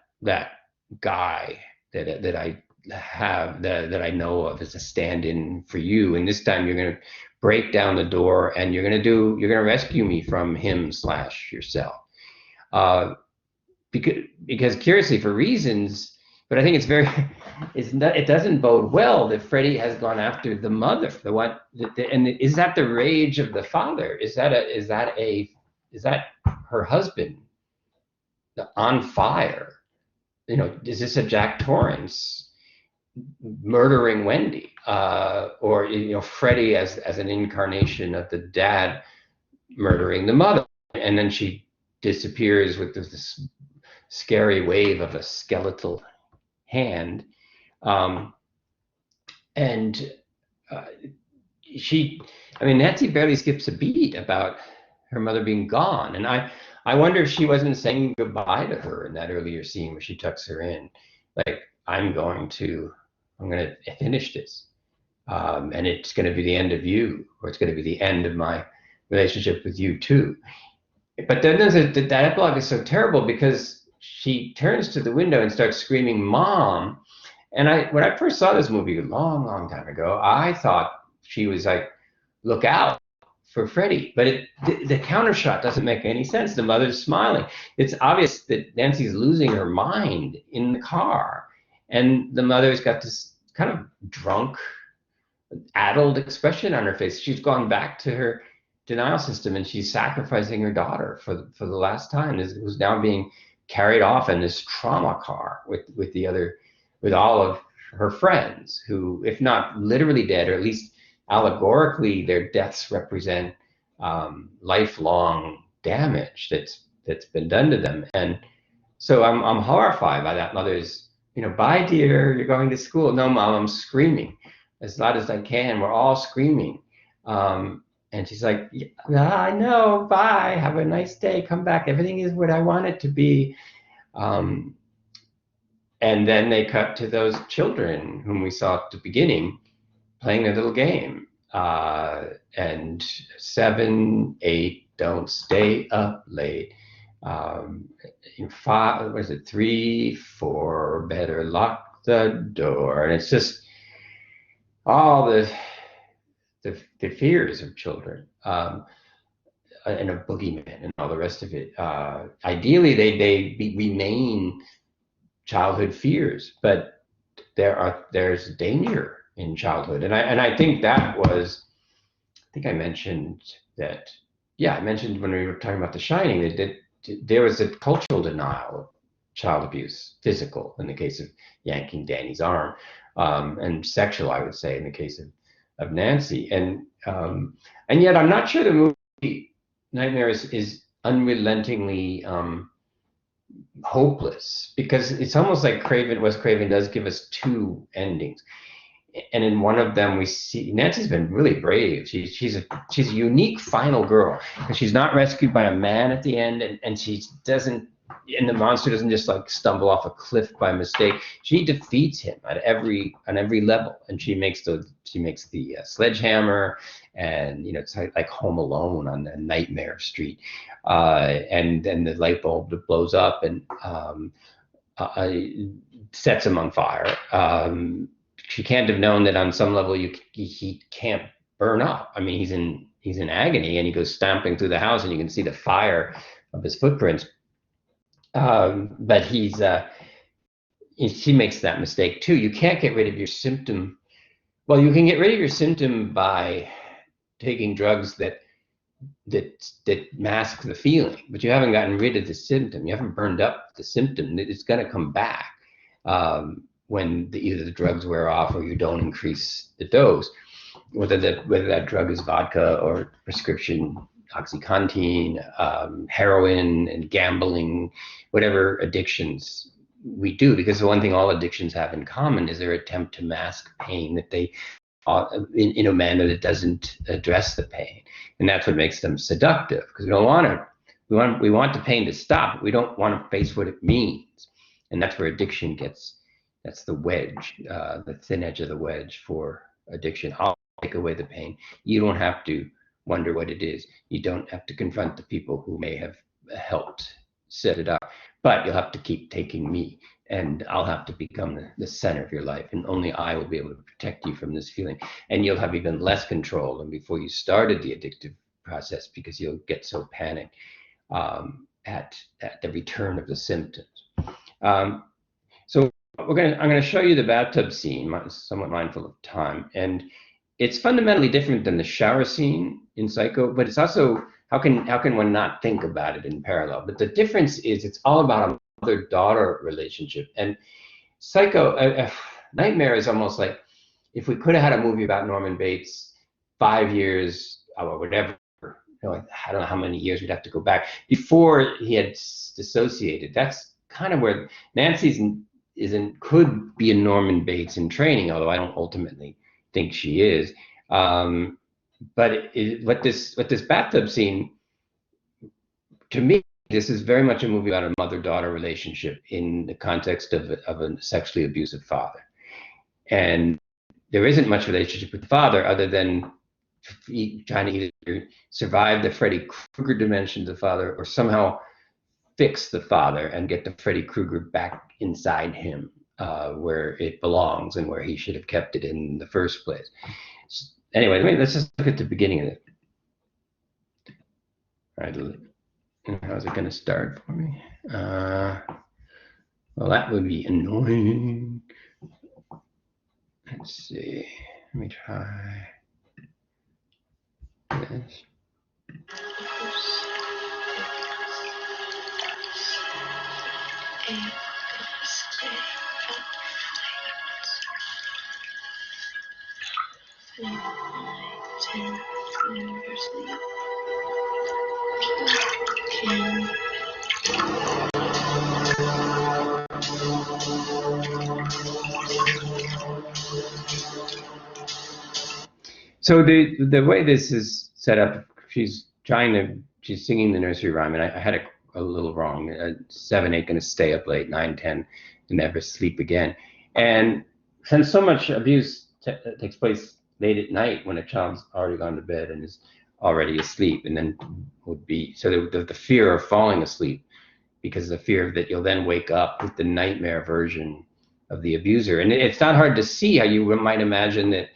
guy that I have, that I know of, as a stand-in for you. And this time you're going to break down the door, and you're going to rescue me from him / yourself. Because curiously, for reasons, but I think it doesn't bode well that Freddie has gone after the mother, and is that the rage of the father? Is that her husband on fire? Is this a Jack Torrance murdering Wendy, or Freddie as an incarnation of the dad murdering the mother, and then she disappears with this scary wave of a skeletal hand, Nancy barely skips a beat about her mother being gone, and I wonder if she wasn't saying goodbye to her in that earlier scene where she tucks her in, like, I'm going to finish this, and it's going to be the end of you, or it's going to be the end of my relationship with you too. But then that epilogue is so terrible because she turns to the window and starts screaming, "Mom!" And when I first saw this movie a long, long time ago, I thought she was like, "Look out for Freddie." But the counter shot doesn't make any sense. The mother's smiling. It's obvious that Nancy's losing her mind in the car, and the mother's got this kind of drunk, addled expression on her face. She's gone back to her denial system, and she's sacrificing her daughter for the last time. Who's now being carried off in this trauma car with all of her friends, who, if not literally dead, or at least allegorically, their deaths represent lifelong damage that's been done to them. And so I'm horrified by that mother's, "Bye, dear, you're going to school." "No, Mom, I'm screaming as loud as I can. We're all screaming." And she's like, "Yeah, I know, bye, have a nice day, come back. Everything is what I want it to be." And then they cut to those children whom we saw at the beginning playing their little game. And 7, 8, don't stay up late. 5, what is it? 3, 4, better lock the door. And it's just all the fears of children, and a boogeyman and all the rest of it. Ideally, they remain childhood fears, but there's danger in childhood, and I think that was, I think I mentioned that. Yeah, I mentioned when we were talking about The Shining that there was a cultural denial of child abuse, physical in the case of yanking Danny's arm, and sexual, I would say, in the case of Nancy, and yet I'm not sure the movie Nightmare is unrelentingly hopeless, because it's almost like Wes Craven does give us two endings, and in one of them we see Nancy's been really brave. She's a unique final girl, and she's not rescued by a man at the end, and she doesn't. And the monster doesn't just like stumble off a cliff by mistake. She defeats him on every level, and she makes the sledgehammer, and it's like Home Alone on the Nightmare Street, and then the light bulb blows up and sets him on fire. She can't have known that on some level he can't burn up. I mean, he's in agony, and he goes stomping through the house, and you can see the fire of his footprints. But she makes that mistake too. You can't get rid of your symptom. Well, you can get rid of your symptom by taking drugs that mask the feeling, but you haven't gotten rid of the symptom. You haven't burned up the symptom. It's going to come back when either the drugs wear off or you don't increase the dose, whether that drug is vodka or prescription OxyContin, heroin, and gambling, whatever addictions we do, because the one thing all addictions have in common is their attempt to mask pain that they in a manner that doesn't address the pain, and that's what makes them seductive, because we want the pain to stop, but we don't want to face what it means, and that's where addiction that's the wedge, the thin edge of the wedge for addiction. I'll take away the pain. You don't have to wonder what it is. You don't have to confront the people who may have helped set it up, but you'll have to keep taking me, and I'll have to become the center of your life, and only I will be able to protect you from this feeling, and you'll have even less control than before you started the addictive process, because you'll get so panicked at the return of the symptoms. So I'm going to show you the bathtub scene, somewhat mindful of time, and it's fundamentally different than the shower scene in Psycho, but it's also, how can one not think about it in parallel? But the difference is it's all about a mother-daughter relationship. And Psycho, Nightmare is almost like if we could have had a movie about Norman Bates 5 years or whatever, I don't know how many years we'd have to go back before he had dissociated. That's kind of where Nancy's could be a Norman Bates in training, although I don't ultimately think she is. But what this bathtub scene, to me, this is very much a movie about a mother-daughter relationship in the context of a sexually abusive father. And there isn't much relationship with the father other than trying to either survive the Freddy Krueger dimension of the father, or somehow fix the father and get the Freddy Krueger back inside him, where it belongs and where he should have kept it in the first place. Anyway, let's just look at the beginning of it. All right, how's it going to start for me? Well, that would be annoying. Let's see. Let me try this. So the way this is set up, she's singing the nursery rhyme, and I had a little wrong. 7 ain't gonna stay up late. 9, 10, and never sleep again. And since so much abuse takes place late at night when a child's already gone to bed and is already asleep, and then would be so the fear of falling asleep, because the fear that you'll then wake up with the nightmare version of the abuser. And it's not hard to see how you might imagine that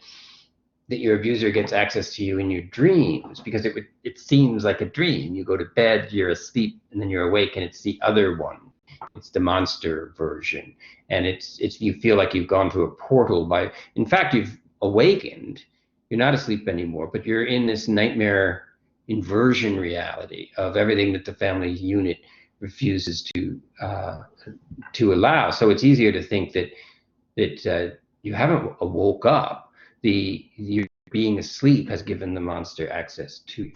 your abuser gets access to you in your dreams, because it seems like a dream. You go to bed, you're asleep, and then you're awake, and it's the other one. It's the monster version, and it's you feel like you've gone through a portal. In fact, you've awakened. You're not asleep anymore, but you're in this nightmare inversion reality of everything that the family unit refuses to allow. So it's easier to think that you haven't woke up. You being asleep has given the monster access to you.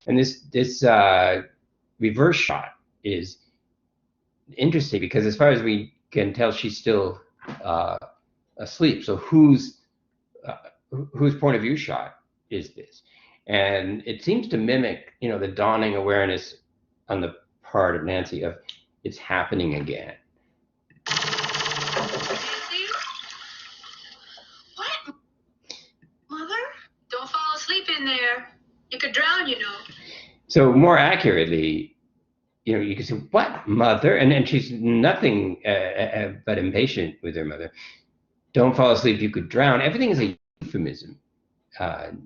And this reverse shot is interesting, because as far as we can tell, she's still asleep. So whose point of view shot is this? And it seems to mimic, the dawning awareness on the part of Nancy of it's happening again. Nancy? What? Mother? Don't fall asleep in there. You could drown, So more accurately, you can say, what, mother? And she's nothing but impatient with her mother. Don't fall asleep, you could drown. Everything is a euphemism.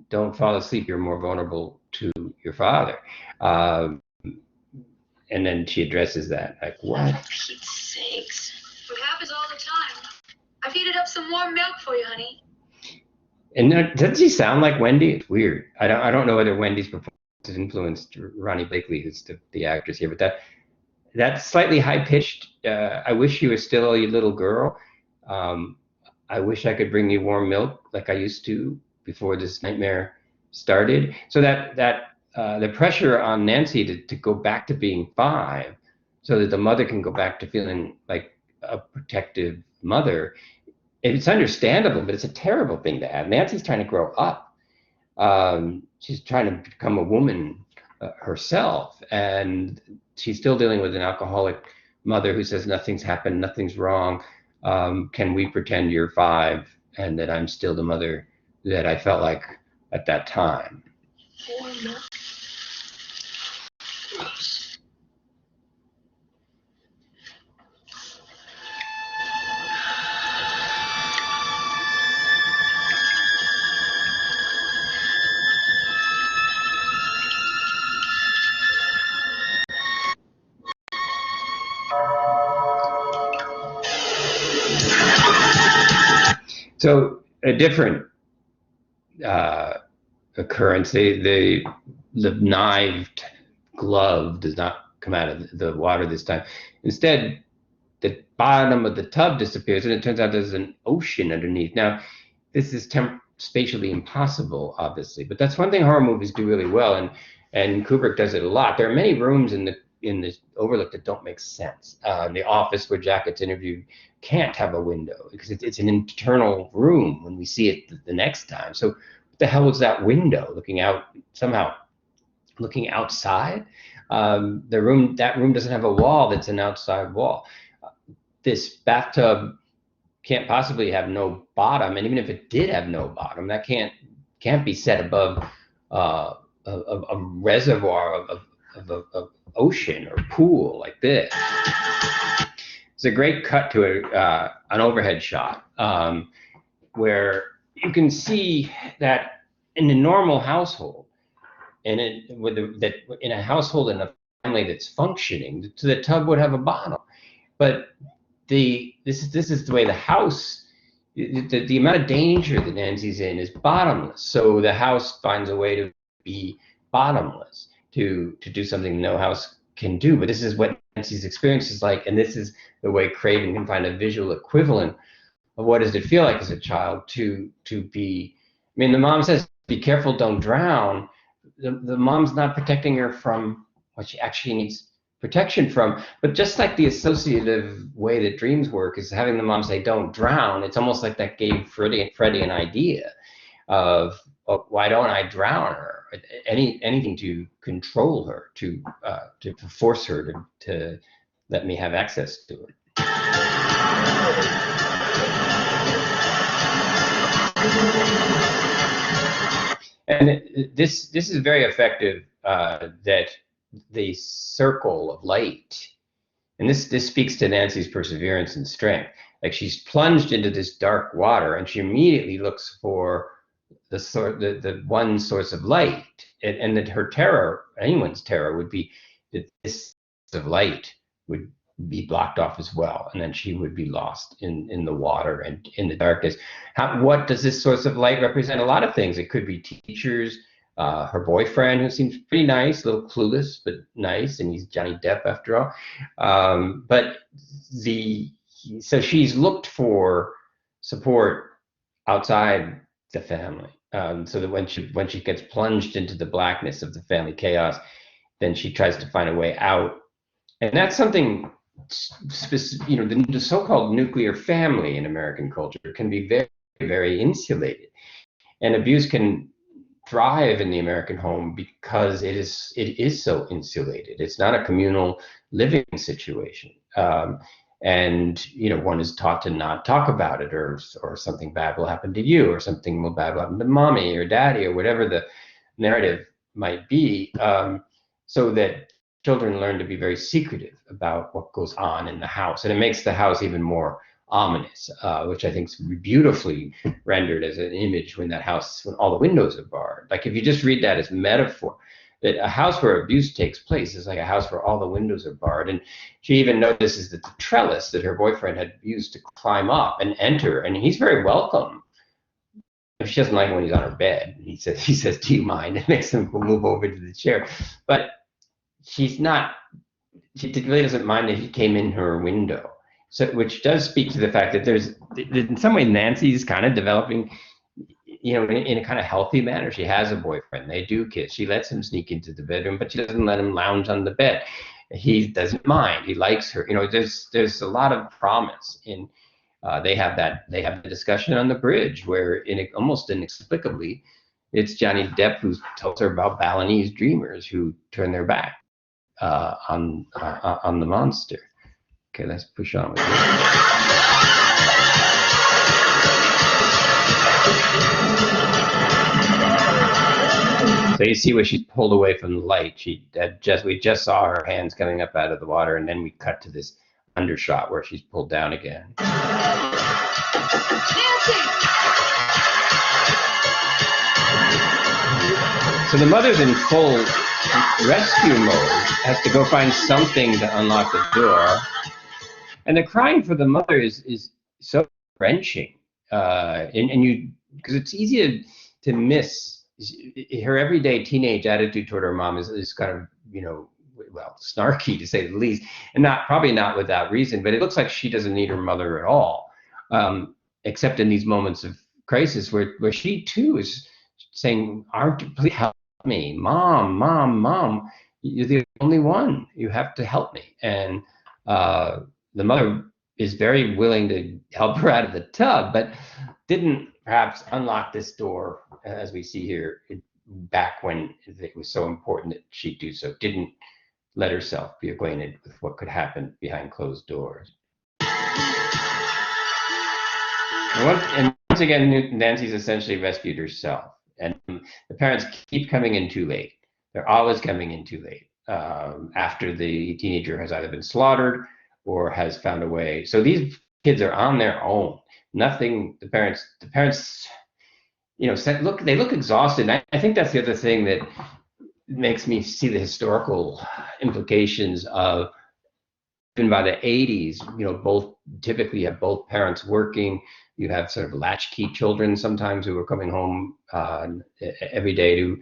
Don't fall asleep, you're more vulnerable to your father. And then she addresses that, like, what? For Pete's sakes. What happens all the time. I've heated up some warm milk for you, honey. And doesn't she sound like Wendy? It's weird. I don't know whether Wendy's performance has influenced Ronnie Blakely, who's the actress here, but that's slightly high-pitched. I wish you were still a little girl. I wish I could bring you warm milk like I used to before this nightmare started. So that the pressure on Nancy to go back to being 5, so that the mother can go back to feeling like a protective mother. It's understandable, but it's a terrible thing to have. Nancy's trying to grow up. She's trying to become a woman herself, and she's still dealing with an alcoholic mother who says nothing's happened, nothing's wrong. Can we pretend you're 5 and that I'm still the mother that I felt like at that time? So a different occurrence, the knived glove does not come out of the water this time. Instead, the bottom of the tub disappears, and it turns out there's an ocean underneath. Now, this is spatially impossible, obviously, but that's one thing horror movies do really well, and Kubrick does it a lot. There are many rooms in this overlook that don't make sense. The office where Jack gets interviewed can't have a window because it's an internal room when we see it the next time. So what the hell was that window looking out, somehow looking outside? That room doesn't have a wall that's an outside wall. This bathtub can't possibly have no bottom, and even if it did have no bottom, that can't be set above a reservoir of ocean or pool like this. It's a great cut to an overhead shot where you can see that in a normal household, and in a household in a family that's functioning, the tub would have a bottom. But this is the way the house, the amount of danger that Nancy's in is bottomless. So the house finds a way to be bottomless, to do something no house can do. But this is what Nancy's experience is like, and this is the way Craven can find a visual equivalent of what does it feel like as a child to be. I mean, the mom says, "Be careful, don't drown." The mom's not protecting her from what she actually needs protection from. But just like the associative way that dreams work is having the mom say, "Don't drown," it's almost like that gave Freddie an idea of, why don't I drown her? Anything to control her, to force her to let me have access to her. And this is very effective, that the circle of light, and this speaks to Nancy's perseverance and strength. Like, she's plunged into this dark water, and she immediately looks for the one source of light, and that her terror, anyone's terror, would be that this of light would be blocked off as well, and then she would be lost in the water and in the darkness. What does this source of light represent? A lot of things. It could be teachers, her boyfriend, who seems pretty nice, a little clueless, but nice, and he's Johnny Depp after all. So she's looked for support outside the family, so that when she gets plunged into the blackness of the family chaos, then she tries to find a way out. And that's something, the so-called nuclear family in American culture can be very, very insulated, and abuse can thrive in the American home because it is so insulated. It's not a communal living situation, and one is taught to not talk about it, or something bad will happen to you, or something bad will happen to mommy or daddy, or whatever the narrative might be, so that children learn to be very secretive about what goes on in the house. And it makes the house even more ominous, which I think is beautifully rendered as an image when all the windows are barred. Like, if you just read that as metaphor, that a house where abuse takes place is like a house where all the windows are barred. And she even notices that the trellis that her boyfriend had used to climb up and enter, and he's very welcome. She doesn't like it when he's on her bed. He says, "Do you mind?" It makes him move over to the chair. But she really doesn't mind that he came in her window. So, which does speak to the fact that in some way, Nancy's kind of developing, in a kind of healthy manner. She has a boyfriend. They do kiss. She lets him sneak into the bedroom, but she doesn't let him lounge on the bed. He doesn't mind. He likes her. There's a lot of promise in. They have the discussion on the bridge where, almost inexplicably, it's Johnny Depp who tells her about Balinese dreamers who turn their back on the monster. Okay, let's push on with this. So you see where she's pulled away from the light. We just saw her hands coming up out of the water, and then we cut to this undershot where she's pulled down again. So the mother's in full rescue mode, has to go find something to unlock the door. And the crying for the mother is so wrenching, because it's easy to miss her everyday teenage attitude toward her mom is kind of, snarky, to say the least, and probably not without reason. But it looks like she doesn't need her mother at all, except in these moments of crisis where she too is saying, "Please help me, mom, mom, mom. You're the only one. You have to help me." And the mother is very willing to help her out of the tub, but didn't perhaps unlock this door, as we see here, back when it was so important that she do so. Didn't let herself be acquainted with what could happen behind closed doors. And once again, Nancy's essentially rescued herself. And the parents keep coming in too late. They're always coming in too late after the teenager has either been slaughtered or has found a way. So these kids are on their own. Nothing. The parents, they look exhausted. I think that's the other thing that makes me see the historical implications of, even by the 80s, both typically you have both parents working. You have sort of latchkey children sometimes who are coming home every day to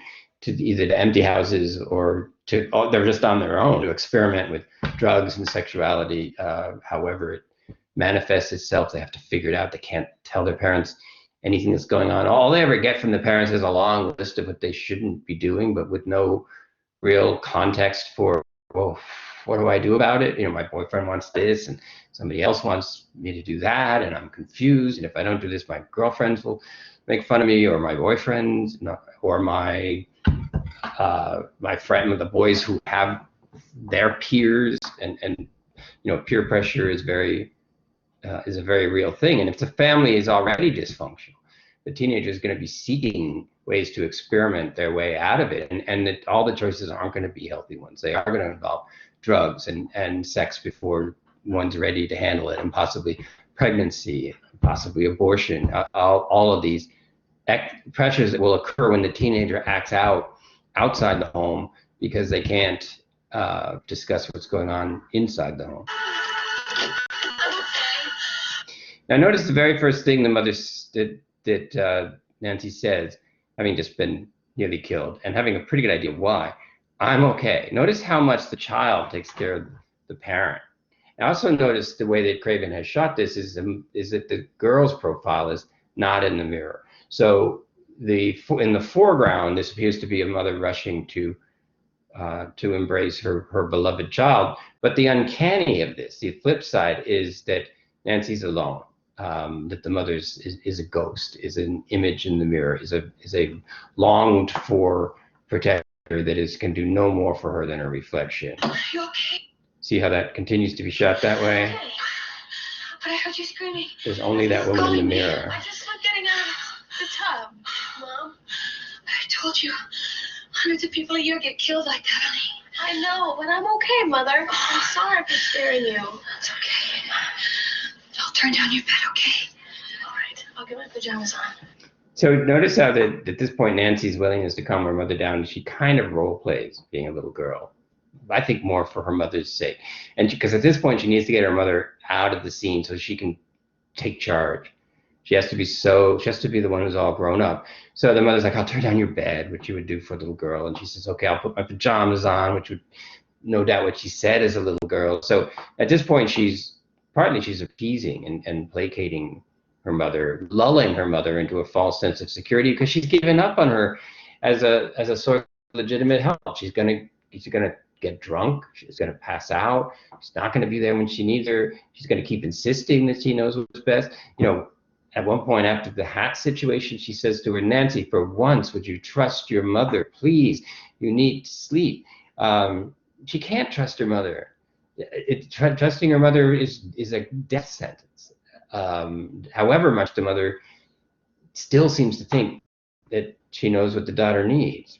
either to empty houses or they're just on their own to experiment with drugs and sexuality, however it manifests itself. They have to figure it out. They can't tell their parents anything that's going on. All they ever get from the parents is a long list of what they shouldn't be doing, but with no real context for, well, what do I do about it? My boyfriend wants this and somebody else wants me to do that, and I'm confused. And if I don't do this, my girlfriends will make fun of me, or my boyfriends, or my friend, the boys who have their peers, and peer pressure is a very real thing. And if the family is already dysfunctional, the teenager is going to be seeking ways to experiment their way out of it, and that all the choices aren't going to be healthy ones. They are going to involve drugs and sex before one's ready to handle it, and possibly pregnancy, possibly abortion. All of these pressures that will occur when the teenager acts out outside the home because they can't discuss what's going on inside the home. Now, notice the very first thing the mother that Nancy says, having just been nearly killed and having a pretty good idea why. I'm okay. Notice how much the child takes care of the parent. I also notice the way that Craven has shot this is that the girl's profile is not in the mirror. So in the foreground, this appears to be a mother rushing to embrace her beloved child. But the uncanny of this, the flip side, is that Nancy's alone. That the mother is a ghost, is an image in the mirror, is a longed for protector that can do no more for her than a reflection. Are you okay? See how that continues to be shot that way? Okay. But I heard you screaming. There's only that woman in the mirror. I just was getting out of the tub, Mom. I told you, hundreds of people a year get killed like that, honey. I know, but I'm okay, Mother. I'm sorry for scaring you. It's okay. I'll turn down your bed, okay? All right, I'll get my pajamas on. So notice how that at this point, Nancy's willingness to calm her mother down, she kind of role plays being a little girl. I think more for her mother's sake. And because at this point, she needs to get her mother out of the scene so she can take charge. She has to be the one who's all grown up. So the mother's like, I'll turn down your bed, which you would do for a little girl. And she says, okay, I'll put my pajamas on, which would no doubt what she said as a little girl. So at this point, she's appeasing and placating her mother, lulling her mother into a false sense of security because she's given up on her as a source of legitimate help. She's gonna get drunk. She's gonna pass out. She's not gonna be there when she needs her. She's gonna keep insisting that she knows what's best. At one point after the hat situation, she says to her, Nancy, for once, would you trust your mother, please? You need to sleep. She can't trust her mother. Trusting her mother is a death sentence. However much the mother still seems to think that she knows what the daughter needs.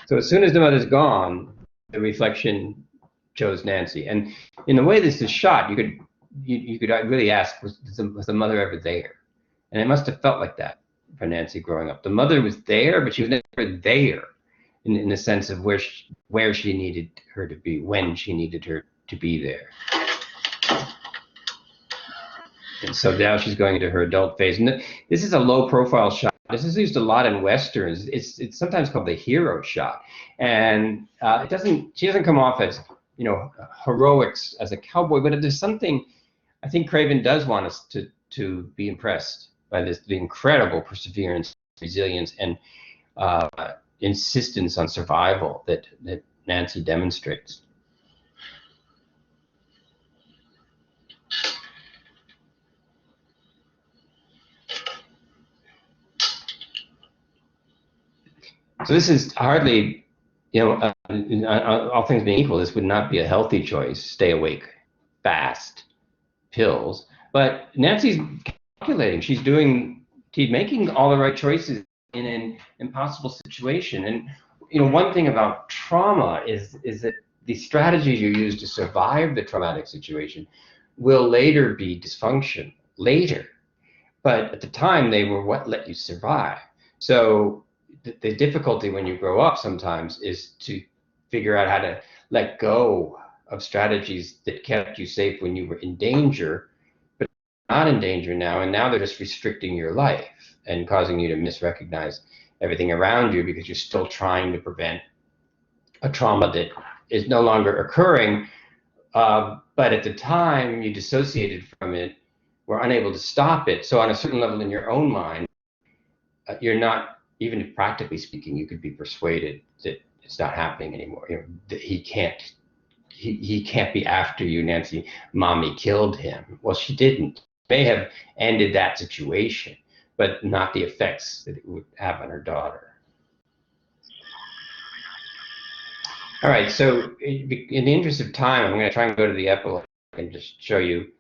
So as soon as the mother's gone, the reflection chose Nancy. And in the way this is shot, you could really ask, was the mother ever there? And it must have felt like that for Nancy growing up. The mother was there, but she was never there in the sense of where she needed her to be, when she needed her to be there. And so now she's going into her adult phase. And this is a low profile shot. This is used a lot in Westerns. It's sometimes called the hero shot. And she doesn't come off as, heroics as a cowboy, but there's something, I think Craven does want us to be impressed by the incredible perseverance, resilience, and insistence on survival that Nancy demonstrates. So this is hardly, all things being equal, this would not be a healthy choice. Stay awake, fast, pills. But Nancy's calculating. She's doing to making all the right choices in an impossible situation. And you know, one thing about trauma is that the strategies you use to survive the traumatic situation will later be dysfunction later, but at the time they were what let you survive. So the difficulty when you grow up sometimes is to figure out how to let go of strategies that kept you safe when you were in danger, but not in danger now, and now they're just restricting your life and causing you to misrecognize everything around you because you're still trying to prevent a trauma that is no longer occurring, but at the time you dissociated from it, were unable to stop it. So on a certain level in your own mind, you're not, even if practically speaking, you could be persuaded that it's not happening anymore. You know, that he can't be after you, Nancy. Mommy killed him. Well, she didn't. May have ended that situation, but not the effects that it would have on her daughter. All right, so in the interest of time, I'm going to try and go to the epilogue and just show you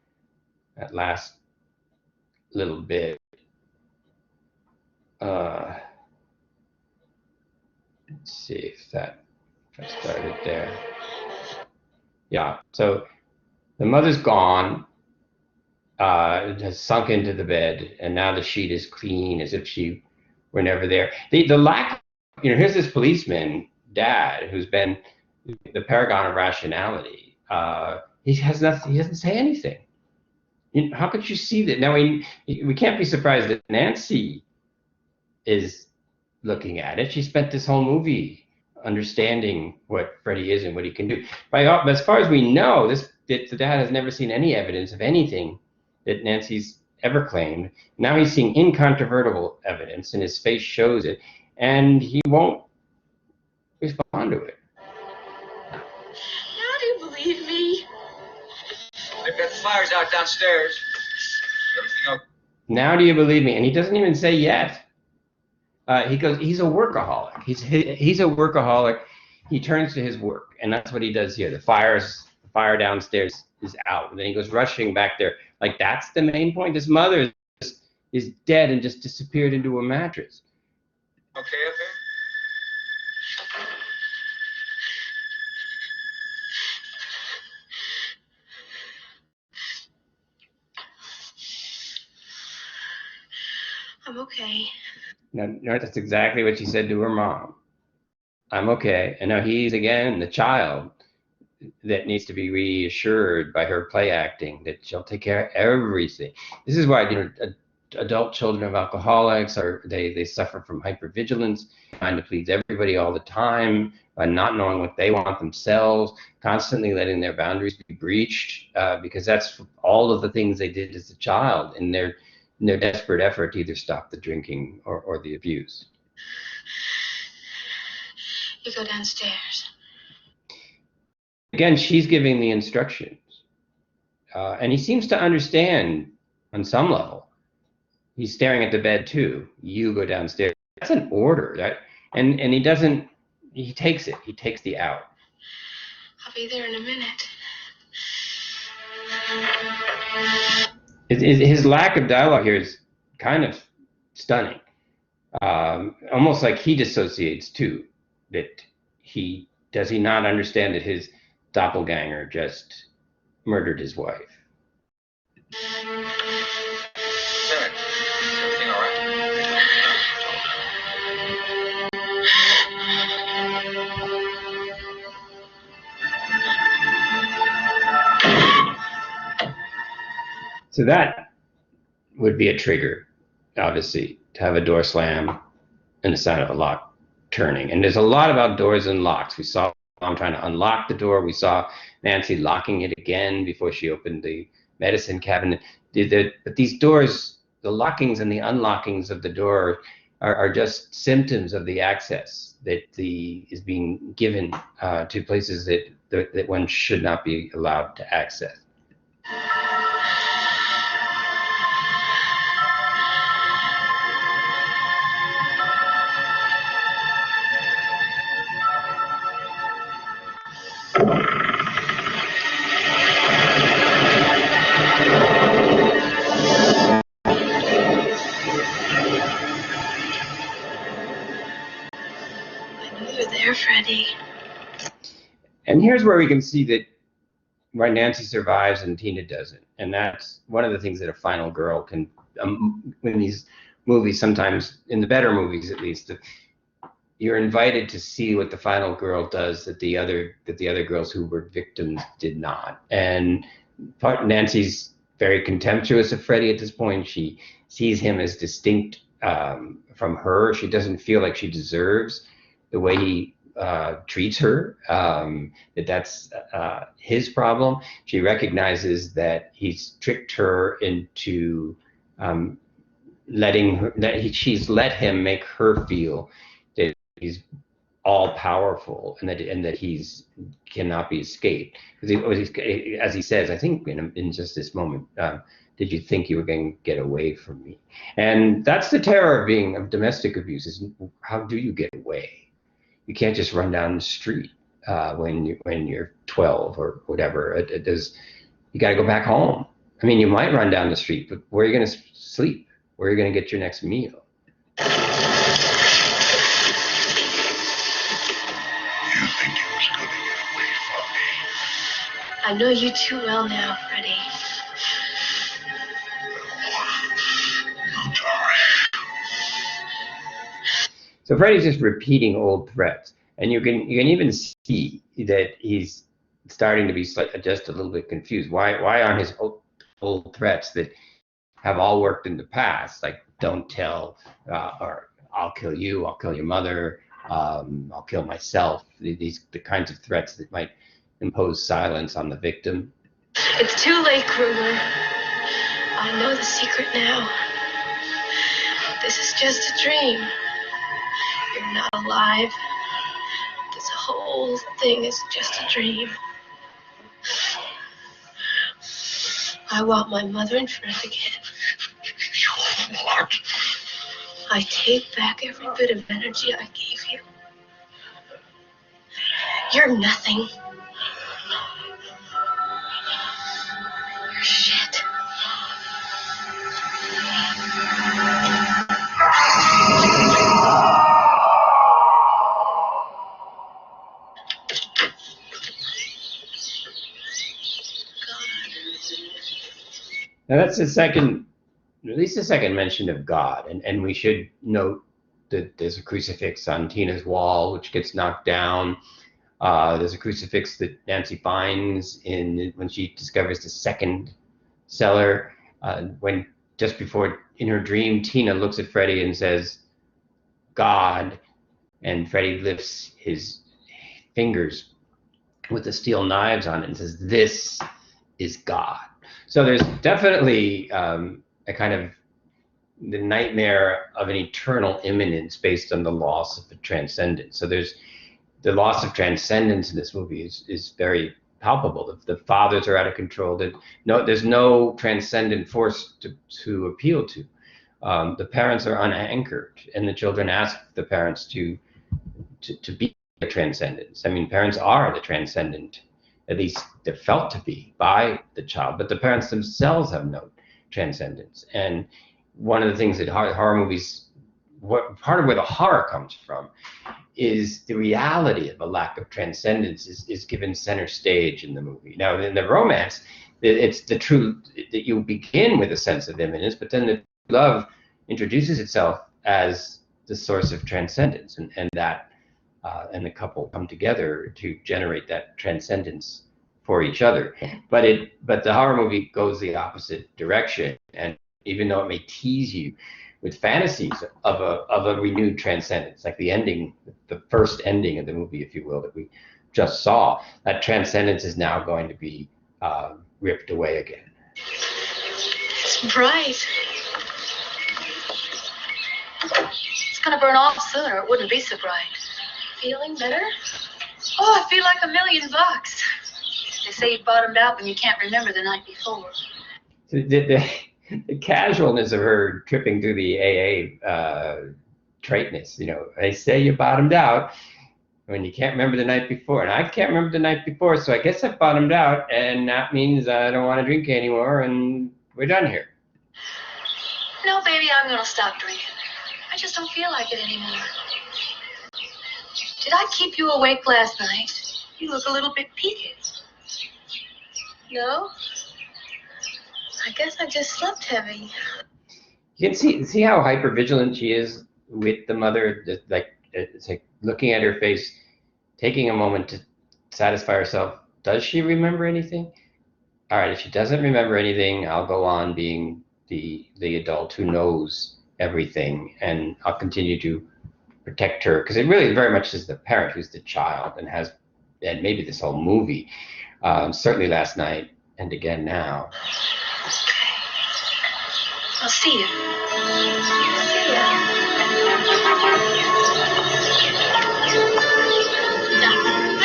that last little bit. Let's see if I started there. Yeah, so the mother's gone, it has sunk into the bed, and now the sheet is clean as if she were never there. The lack, you know, here's this policeman, dad, who's been the paragon of rationality. He has nothing, he doesn't say anything. You know, how could you see that? Now, we can't be surprised that Nancy is looking at it. She spent this whole movie understanding what Freddie is and what he can do. As far as we know, the dad has never seen any evidence of anything that Nancy's ever claimed. Now he's seeing incontrovertible evidence, and his face shows it, and he won't respond to it. Now do you believe me? They've got the fires out downstairs. Everything okay? Now do you believe me? And he doesn't even say yet. He goes, he's a workaholic. He's a workaholic. He turns to his work, and that's what he does here. The fire downstairs is out, and then he goes rushing back there. Like, that's the main point. His mother is dead and just disappeared into a mattress. Okay up there? I'm okay. No, that's exactly what she said to her mom. I'm okay. And now he's again the child that needs to be reassured by her play acting that she'll take care of everything. This is why, you know, adult children of alcoholics they suffer from hypervigilance, trying to please everybody all the time, by not knowing what they want themselves, constantly letting their boundaries be breached, because that's all of the things they did as a child in their desperate effort to either stop the drinking or the abuse. You go downstairs. Again, she's giving the instructions, and he seems to understand on some level. He's staring at the bed too. You go downstairs. That's an order, and he doesn't. He takes it. He takes the out. I'll be there in a minute. His lack of dialogue here is kind of stunning. Almost like he dissociates too. That he not understand that his doppelganger just murdered his wife. Everything all right? So that would be a trigger, obviously, to have a door slam and the sound of a lock turning. And there's a lot about doors and locks. We saw Mom trying to unlock the door. We saw Nancy locking it again before she opened the medicine cabinet. But these doors, the lockings and the unlockings of the door are just symptoms of the access that is being given to places that one should not be allowed to access. And here's where we can see that why Nancy survives and Tina doesn't. And that's one of the things that a final girl can, in these movies, sometimes, in the better movies at least, you're invited to see what the final girl does that the other girls who were victims did not. And Nancy's very contemptuous of Freddie at this point. She sees him as distinct from her. She doesn't feel like she deserves the way he treats her, that's his problem. She recognizes that he's tricked her into she's let him make her feel that he's all powerful and that he's cannot be escaped. Because as he says, I think in just this moment, did you think you were going to get away from me? And that's the terror of domestic abuse, is how do you get away? You can't just run down the street when you're 12 or whatever. You got to go back home. I mean, you might run down the street, but where are you going to sleep? Where are you going to get your next meal? You think you was going to get away from me? I know you too well now, Freddie. I'm sorry. So Freddie's just repeating old threats, and you can even see that he's starting to be just a little bit confused. Why aren't his old threats that have all worked in the past, like don't tell, or I'll kill you, I'll kill your mother, I'll kill myself, the kinds of threats that might impose silence on the victim? It's too late, Krueger. I know the secret now. This is just a dream. You're not alive. This whole thing is just a dream. I want my mother and Fred again. What? I take back every bit of energy I gave you. You're nothing. You're shit. Now that's at least the second mention of God, and we should note that there's a crucifix on Tina's wall which gets knocked down. There's a crucifix that Nancy finds when she discovers the second cellar. When just before in her dream, Tina looks at Freddie and says, "God," and Freddie lifts his fingers with the steel knives on it and says, "This is God." So there's definitely a kind of the nightmare of an eternal imminence based on the loss of the transcendence. So there's the loss of transcendence in this movie is very palpable. The fathers are out of control. There's no transcendent force to appeal to. The parents are unanchored, and the children ask the parents to be the transcendence. I mean, parents are the transcendent. At least they're felt to be by the child, but the parents themselves have no transcendence. And one of the things that horror movies, part of where the horror comes from, is the reality of a lack of transcendence is given center stage in the movie. Now, in the romance, it's the truth that you begin with a sense of imminence, but then the love introduces itself as the source of transcendence, and the couple come together to generate that transcendence for each other. But the horror movie goes the opposite direction, and even though it may tease you with fantasies of a renewed transcendence, like the first ending of the movie, if you will, that we just saw, that transcendence is now going to be ripped away again. It's bright. It's gonna burn off sooner. It wouldn't be so bright. Feeling better? Oh, I feel like $1,000,000. They say you bottomed out when you can't remember the night before. So the casualness of her tripping through the AA traitness, they say you bottomed out when you can't remember the night before, and I can't remember the night before, so I guess I bottomed out, and that means I don't want to drink anymore, and we're done here. No, baby, I'm gonna stop drinking. I just don't feel like it anymore. Did I keep you awake last night? You look a little bit peaked. No? I guess I just slept heavy. You can see how hypervigilant she is with the mother. Like it's like looking at her face, taking a moment to satisfy herself. Does she remember anything? All right, if she doesn't remember anything, I'll go on being the adult who knows everything, and I'll continue to protect her, because it really very much is the parent who's the child, and maybe this whole movie, certainly last night and again now. I'll see you. See ya.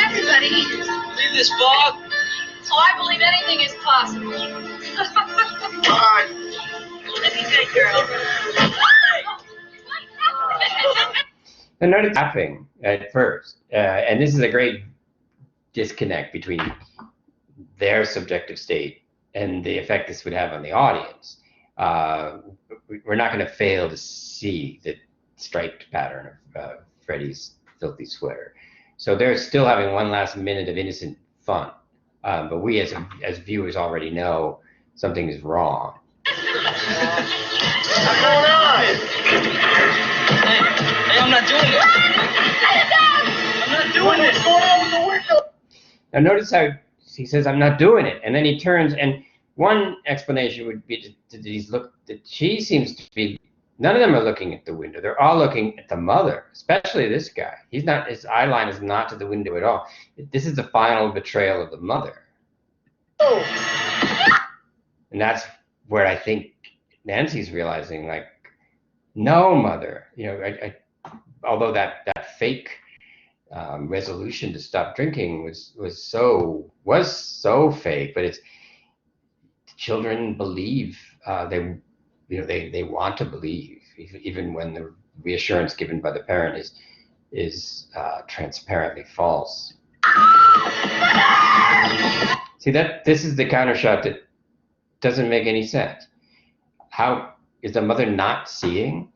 Everybody. Leave this fog. Oh, I believe anything is possible. Bye. Let me good, girl. I noticed laughing at first, and this is a great disconnect between their subjective state and the effect this would have on the audience. We're not going to fail to see the striped pattern of Freddie's filthy sweater. So they're still having one last minute of innocent fun. But we as viewers already know something is wrong. What's going on? Hey, I'm not doing this. I'm not doing this. What's going on with the window? Now notice how he says, "I'm not doing it," and then he turns, and one explanation would be that she seems to be, none of them are looking at the window. They're all looking at the mother, especially this guy. His eye line is not to the window at all. This is the final betrayal of the mother. Oh. And that's where I think Nancy's realizing, like, no, mother, although that fake resolution to stop drinking was so fake, but it's children believe, they want to believe, even when the reassurance given by the parent is transparently false. See, this is the counter shot that doesn't make any sense. How is the mother not seeing,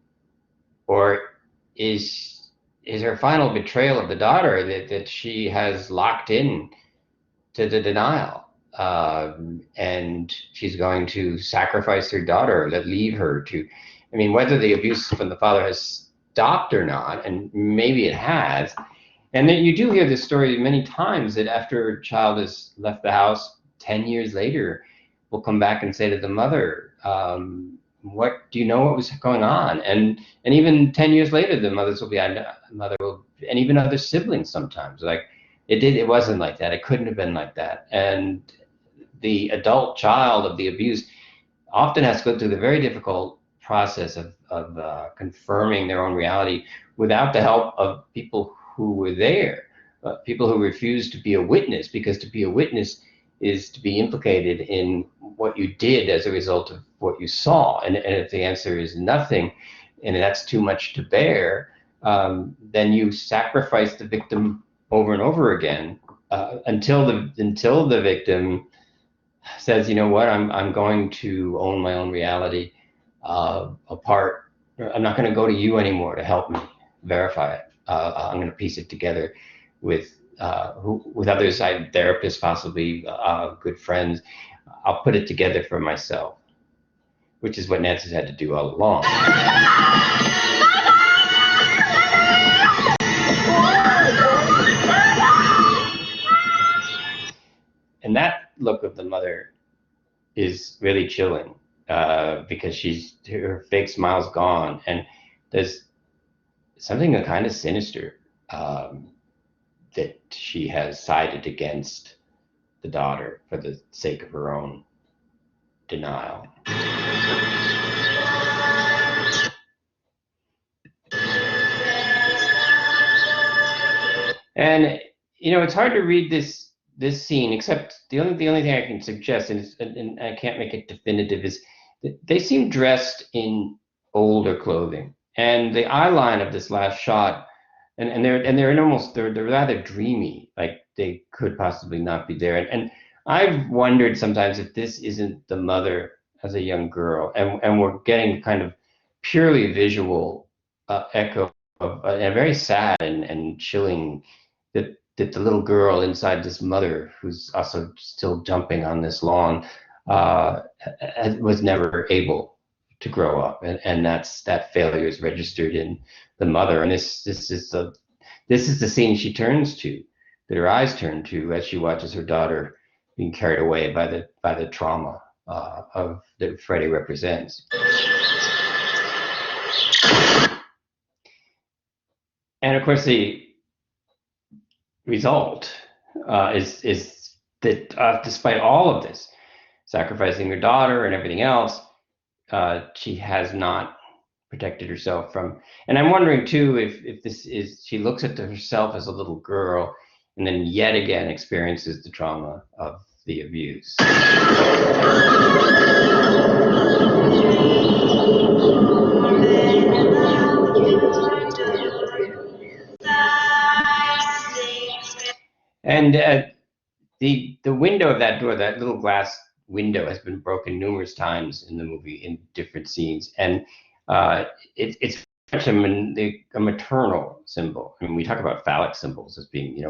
or is her final betrayal of the daughter that she has locked in to the denial, and she's going to sacrifice her daughter, leave her to, whether the abuse from the father has stopped or not, and maybe it has. And then you do hear this story many times, that after a child has left the house, 10 years later, will come back and say to the mother, what do you know what was going on? And even 10 years later, the mother will, and even other siblings sometimes, like, it wasn't like that. It couldn't have been like that. And the adult child of the abuse often has to go through the very difficult process of confirming their own reality without the help of people who were there, people who refused to be a witness, because to be a witness is to be implicated in what you did as a result of what you saw. And if the answer is nothing, and that's too much to bear, then you sacrifice the victim over and over again, until the victim says, you know what, I'm going to own my own reality apart. I'm not going to go to you anymore to help me verify it. I'm going to piece it together with others, therapists, possibly good friends. I'll put it together for myself, which is what Nancy's had to do all along. And that look of the mother is really chilling, because her fake smile's gone, and there's something kind of sinister, that she has sided against the daughter for the sake of her own denial. And it's hard to read this scene, except the only thing I can suggest, and I can't make it definitive, is that they seem dressed in older clothing, and the eye line of this last shot, and they're rather dreamy, like they could possibly not be there. And I've wondered sometimes if this isn't the mother as a young girl, and we're getting kind of purely visual echo of a very sad and chilling, that that the little girl inside this mother, who's also still jumping on this lawn, was never able to grow up, and that failure is registered in the mother. And this is the scene she turns to, that her eyes turn to as she watches her daughter being carried away by the trauma of that Freddie represents. And of course, the result is that despite all of this, sacrificing her daughter and everything else, she has not protected herself from. And I'm wondering too if this is, she looks at herself as a little girl and then yet again experiences the trauma of the abuse. And the window of that door, that little glass window, has been broken numerous times in the movie in different scenes, and it's a maternal symbol. I mean, we talk about phallic symbols as being,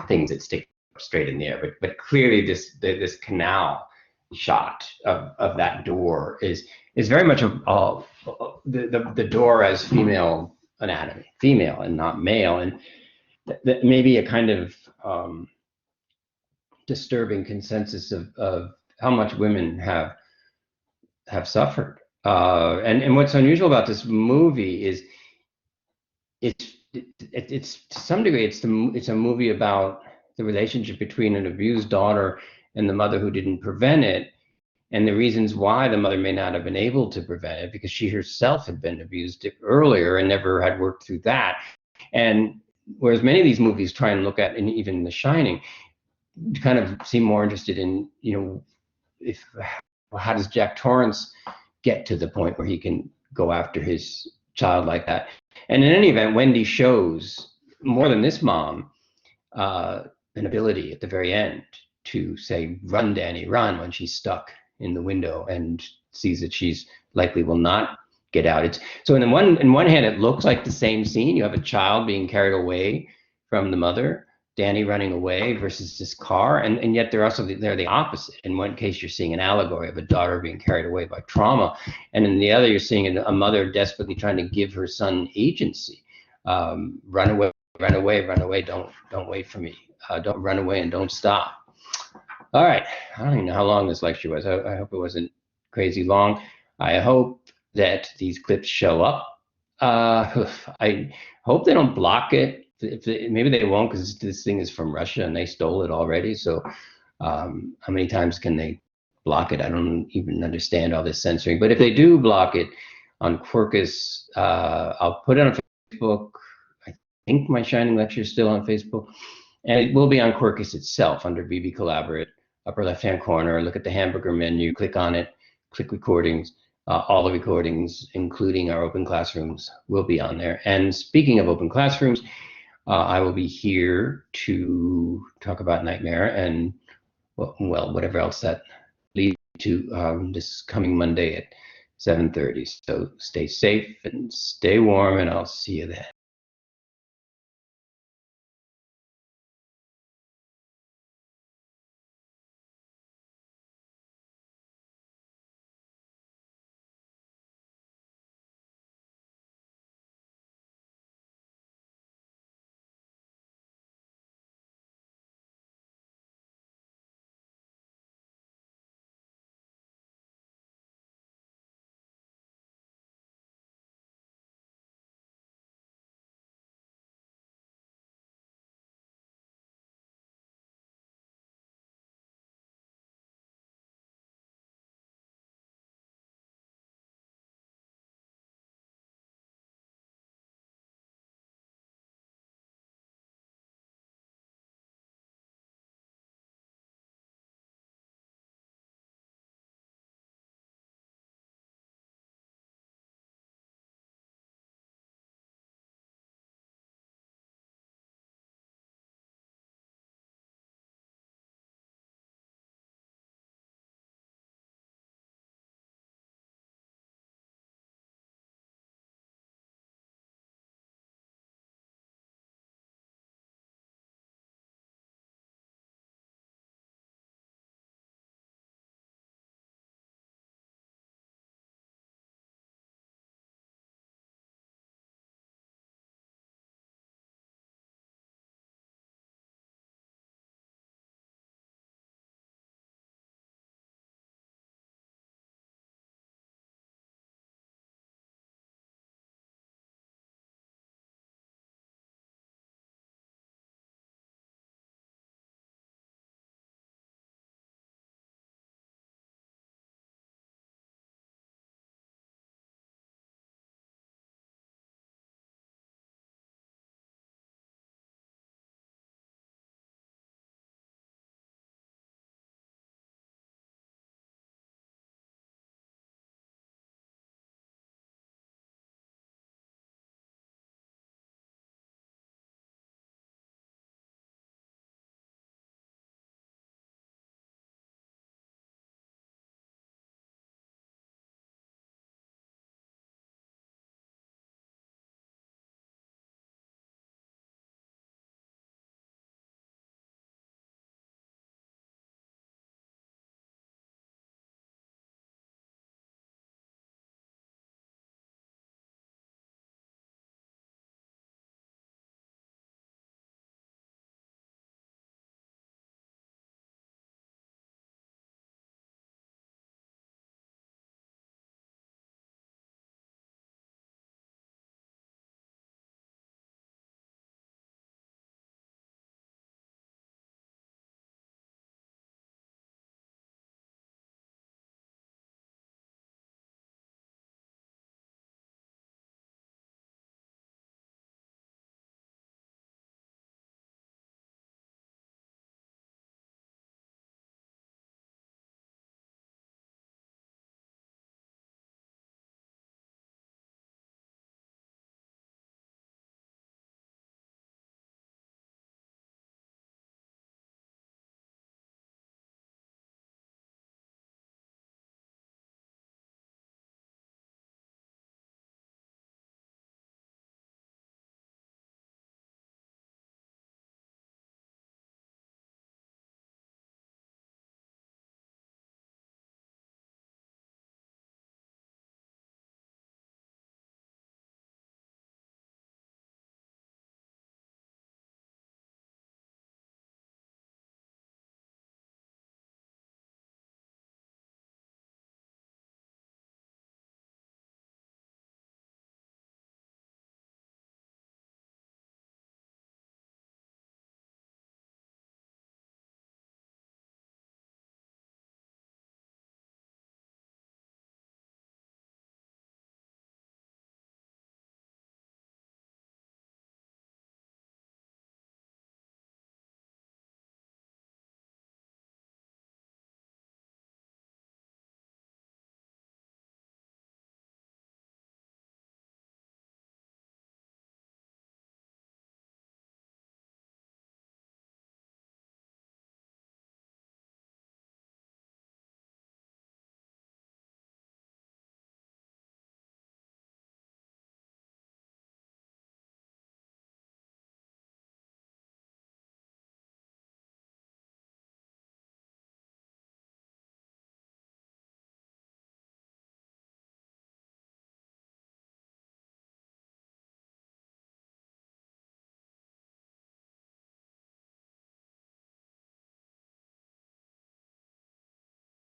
things that stick straight in the air, but clearly this canal shot of that door is very much the door as female anatomy, female and not male, and that may be a kind of disturbing consensus of how much women have suffered. And what's unusual about this movie is it's to some degree it's a movie about the relationship between an abused daughter and the mother who didn't prevent it, and the reasons why the mother may not have been able to prevent it, because she herself had been abused earlier and never had worked through that. And whereas many of these movies try and look at, and even The Shining, kind of seem more interested in, how does Jack Torrance get to the point where he can go after his child like that. And in any event, Wendy shows, more than this mom, an ability at the very end to say, "Run, Danny, run," when she's stuck in the window and sees that she's likely will not get out. So in one hand, it looks like the same scene. You have a child being carried away from the mother, Danny running away versus this car, and yet they're the opposite. In one case, you're seeing an allegory of a daughter being carried away by trauma, and in the other, you're seeing a mother desperately trying to give her son agency. Run away, run away, run away! Don't wait for me. Don't run away and don't stop. All right, I don't even know how long this lecture was. I hope it wasn't crazy long. I hope that these clips show up. I hope they don't block it. Maybe they won't, because this thing is from Russia and they stole it already. So how many times can they block it? I don't even understand all this censoring. But if they do block it on Quirkus, I'll put it on Facebook. I think my Shining lecture is still on Facebook. And it will be on Quirkus itself under BB Collaborate, upper left-hand corner. Look at the hamburger menu, click on it, click recordings. All the recordings, including our open classrooms, will be on there. And speaking of open classrooms, I will be here to talk about Nightmare and, well, whatever else that leads to this coming Monday at 7:30. So stay safe and stay warm, and I'll see you then.